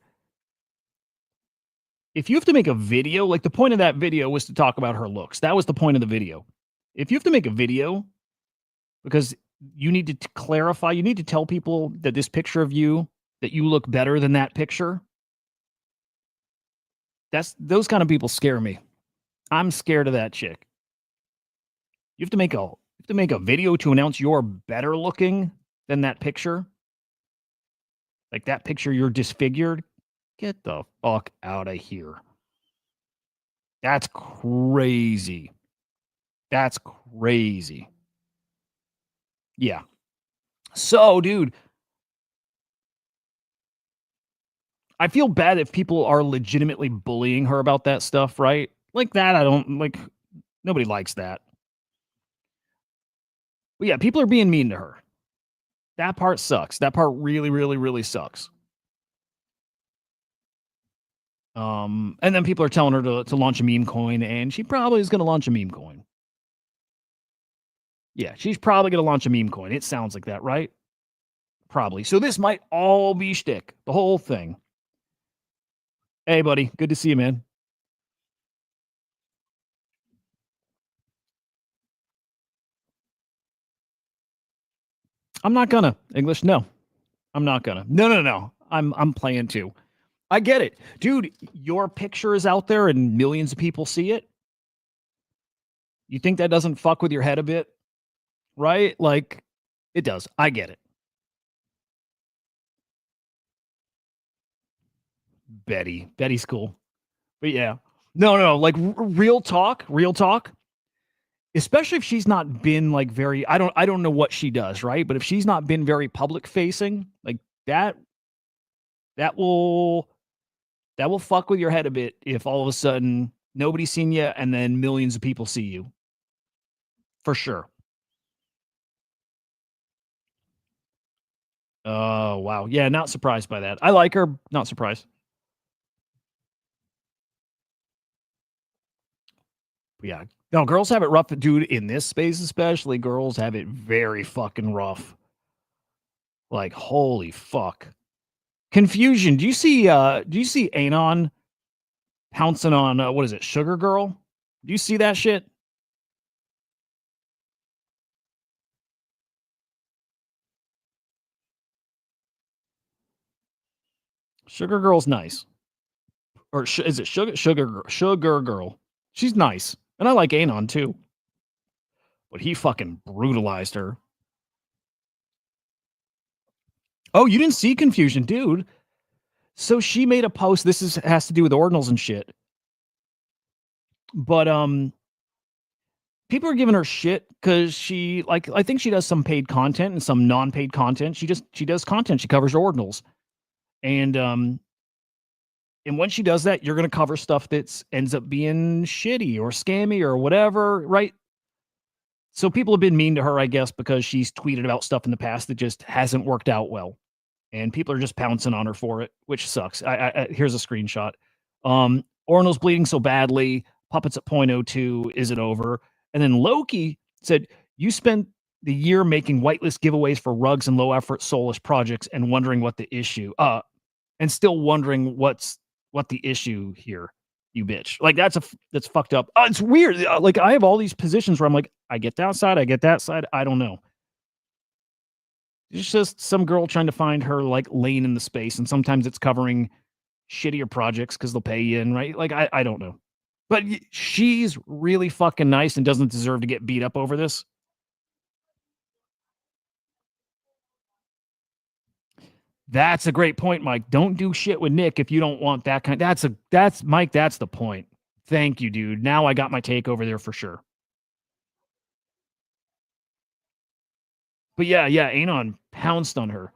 if you have to make a video, like the point of that video was to talk about her looks. That was the point of the video. If you have to make a video because you need to clarify, you need to tell people that this picture of you, that you look better than that picture. Those kind of people scare me. I'm scared of that chick. You have to make a video to announce you're better looking than that picture. Like that picture, you're disfigured. Get the fuck out of here. That's crazy. That's crazy. Yeah. So, dude, I feel bad if people are legitimately bullying her about that stuff, right? Like that, I don't like. Nobody likes that. But yeah, people are being mean to her. That part sucks. That part really, really, really sucks. And then people are telling her to launch a meme coin, and she probably is going to launch a meme coin. Yeah, she's probably going to launch a meme coin. It sounds like that, right? Probably. So this might all be shtick, the whole thing. Hey, buddy. Good to see you, man. I'm not gonna. English, no. I'm not gonna. No. I'm playing too. I get it. Dude, your picture is out there and millions of people see it. You think that doesn't fuck with your head a bit? Right? Like, it does. I get it. Betty's cool. But yeah. No, like real talk, especially if she's not been like very, I don't know what she does, right? But if she's not been very public facing, like that will fuck with your head a bit if all of a sudden nobody's seen you and then millions of people see you. For sure. Oh, wow. Yeah, not surprised by that. I like her, not surprised. But yeah. No, girls have it rough, dude, in this space especially. Girls have it very fucking rough. Like, holy fuck. Confusion. Do you see Anon pouncing on what is it, Sugar Girl? Do you see that shit? Sugar Girl's nice. Or is it Sugar Girl? She's nice. And I like Anon too. But he fucking brutalized her. Oh, you didn't see Confusion, dude. So she made a post. This has to do with ordinals and shit. But people are giving her shit because she, like, I think she does some paid content and some non-paid content. She does content. She covers ordinals. And when she does that, you're going to cover stuff that ends up being shitty or scammy or whatever, right? So people have been mean to her, I guess, because she's tweeted about stuff in the past that just hasn't worked out well. And people are just pouncing on her for it, which sucks. Here's a screenshot. Orno's bleeding so badly. Puppets at 0.02. Is it over? And then Loki said, you spent the year making whitelist giveaways for rugs and low effort soulless projects and wondering what the issue, and still wondering what the issue here. you bitch. Like that's fucked up. It's weird. Like I have all these positions where I'm like, I get that side, I get that side. I don't know. It's just some girl trying to find her like lane in the space, and sometimes it's covering shittier projects because they'll pay you in, right? Like I don't know. But she's really fucking nice and doesn't deserve to get beat up over this. That's a great point, Mike. Don't do shit with Nick if you don't want that kind. That's Mike. That's the point. Thank you, dude. Now I got my take over there for sure. But yeah, Anon pounced on her.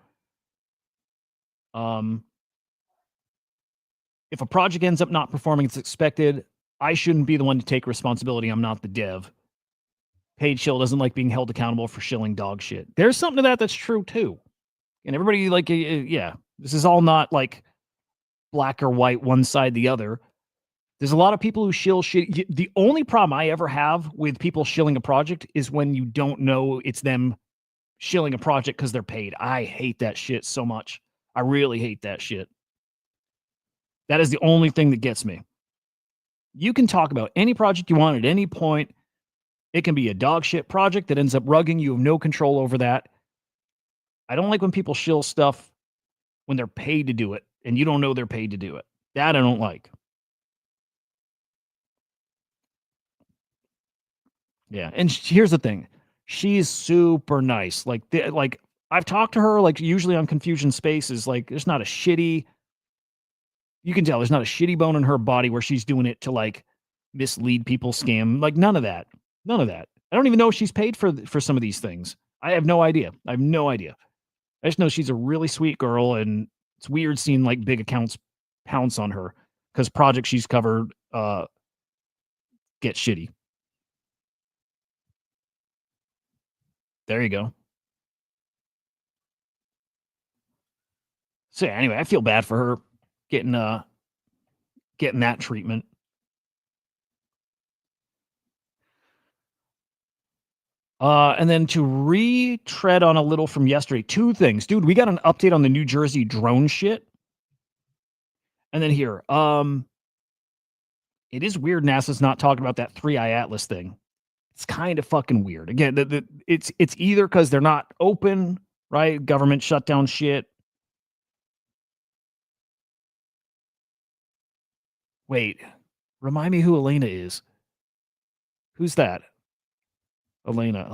If a project ends up not performing as expected, I shouldn't be the one to take responsibility. I'm not the dev. Paid shill doesn't like being held accountable for shilling dog shit. There's something to that that's true too. And everybody like, yeah, this is all not like black or white, one side, the other. There's a lot of people who shill shit. The only problem I ever have with people shilling a project is when you don't know it's them shilling a project because they're paid. I hate that shit so much. I really hate that shit. That is the only thing that gets me. You can talk about any project you want at any point. It can be a dog shit project that ends up rugging. You have no control over that. I don't like when people shill stuff when they're paid to do it and you don't know they're paid to do it. That I don't like. Yeah, and here's the thing. She's super nice. Like I've talked to her like usually on Confusion Spaces. Like there's not a shitty. You can tell there's not a shitty bone in her body where she's doing it to like mislead people, scam. Like none of that. None of that. I don't even know if she's paid for some of these things. I have no idea. I have no idea. I just know she's a really sweet girl, and it's weird seeing like big accounts pounce on her because projects she's covered get shitty. There you go. So yeah, anyway, I feel bad for her getting that treatment. And then to retread on a little from yesterday, two things. Dude, we got an update on the New Jersey drone shit. And then here, it is weird NASA's not talking about that 3i Atlas thing. It's kind of fucking weird. Again, it's either because they're not open, right? Government shutdown shit. Wait, remind me who Elena is. Who's that? Elena.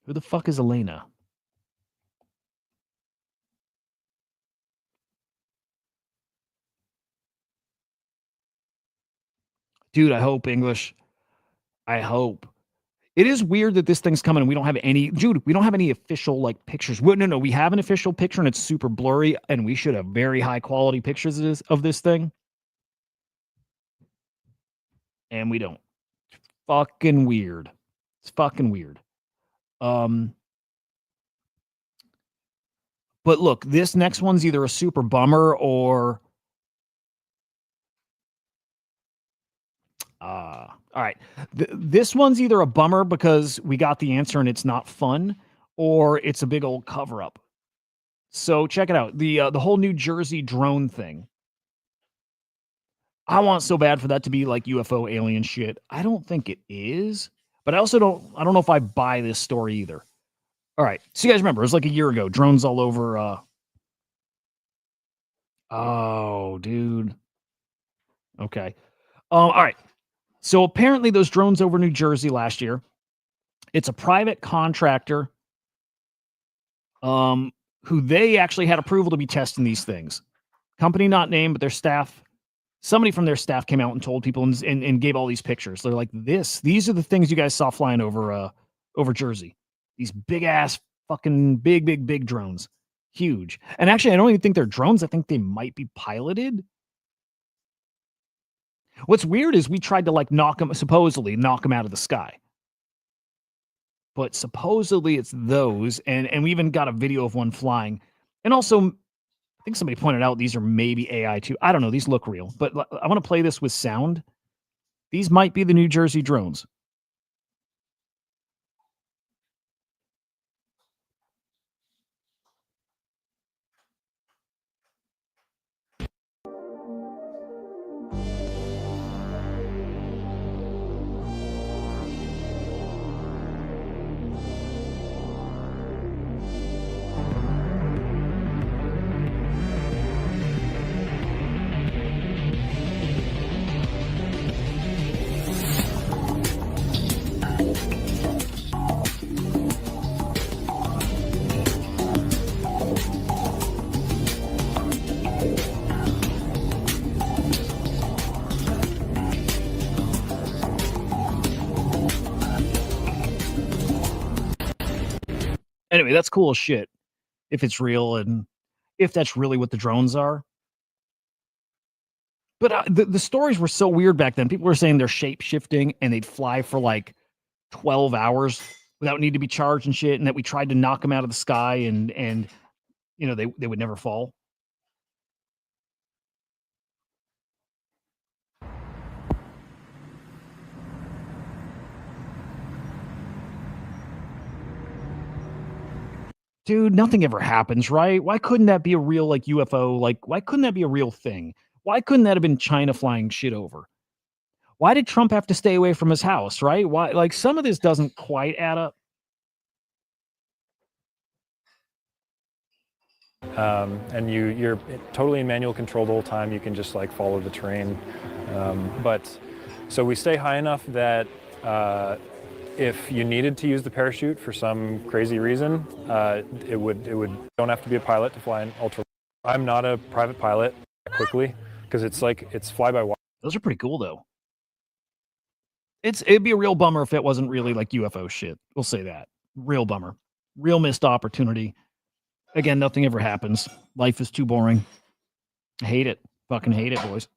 Who the fuck is Elena? Dude, I hope English. I hope. It is weird that this thing's coming and we don't have any, dude, we don't have any official like pictures. No, we have an official picture and it's super blurry and we should have very high quality pictures of this thing. And we don't. It's fucking weird. It's fucking weird. But look, this next one's either a super bummer or all right. This one's either a bummer because we got the answer and it's not fun, or it's a big old cover up. So check it out. The whole New Jersey drone thing. I want so bad for that to be like UFO alien shit. I don't think it is, but I don't know if I buy this story either. All right. So you guys remember, it was like a year ago, drones all over. Oh, dude. Okay. All right. So apparently those drones over New Jersey last year, it's a private contractor who they actually had approval to be testing these things. Company not named, but their staff, somebody from their staff came out and told people and gave all these pictures. They're like, these are the things you guys saw flying over Jersey. These big ass fucking big drones. Huge. And actually, I don't even think they're drones. I think they might be piloted. What's weird is we tried to like supposedly knock them out of the sky. But supposedly it's those, and we even got a video of one flying. And also, I think somebody pointed out these are maybe AI too. I don't know. These look real. But I want to play this with sound. These might be the New Jersey drones. Anyway, that's cool as shit if it's real and if that's really what the drones are. But the stories were so weird back then. People were saying they're shape shifting and they'd fly for like 12 hours without need to be charged and shit, and that we tried to knock them out of the sky and you know they would never fall. Dude, nothing ever happens, right? Why couldn't that be a real like UFO? Like, why couldn't that be a real thing? Why couldn't that have been China flying shit over? Why did Trump have to stay away from his house, right? Why, like, some of this doesn't quite add up. And you're totally in manual control the whole time. You can just like follow the terrain. But so we stay high enough that if you needed to use the parachute for some crazy reason, it would don't have to be a pilot to fly an ultra. I'm not a private pilot quickly because it's fly by wire. Those are pretty cool though. It'd be a real bummer if it wasn't really like UFO shit. We'll say that. Real bummer. Real missed opportunity. Again, nothing ever happens. Life is too boring. I hate it. Fucking hate it, boys.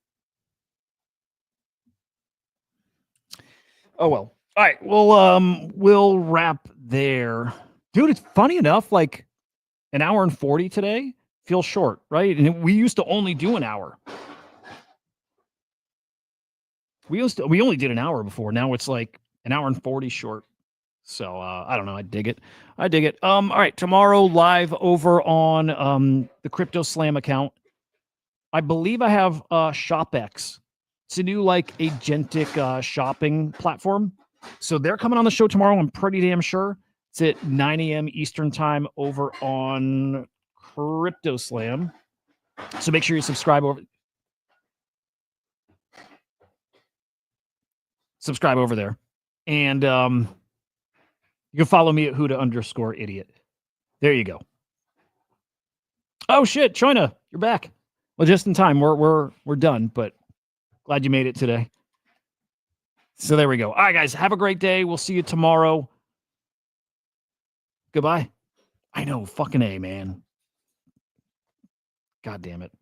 Oh well. All right. We'll wrap there. Dude, it's funny enough, like an hour and 40 today feels short, right? And we used to only do an hour. We only did an hour before. Now it's like an hour and 40 short. So I don't know. I dig it. All right. Tomorrow live over on the Crypto Slam account. I believe I have ShopX. It's a new like agentic shopping platform. So they're coming on the show tomorrow. I'm pretty damn sure. It's at 9 a.m. Eastern time over on Crypto Slam. So make sure you subscribe over there. And you can follow me at HUDAH_idiot. There you go. Oh shit, China, you're back. Well, just in time. We're done, but glad you made it today. So there we go. All right, guys, have a great day. We'll see you tomorrow. Goodbye. I know, fucking A, man. God damn it.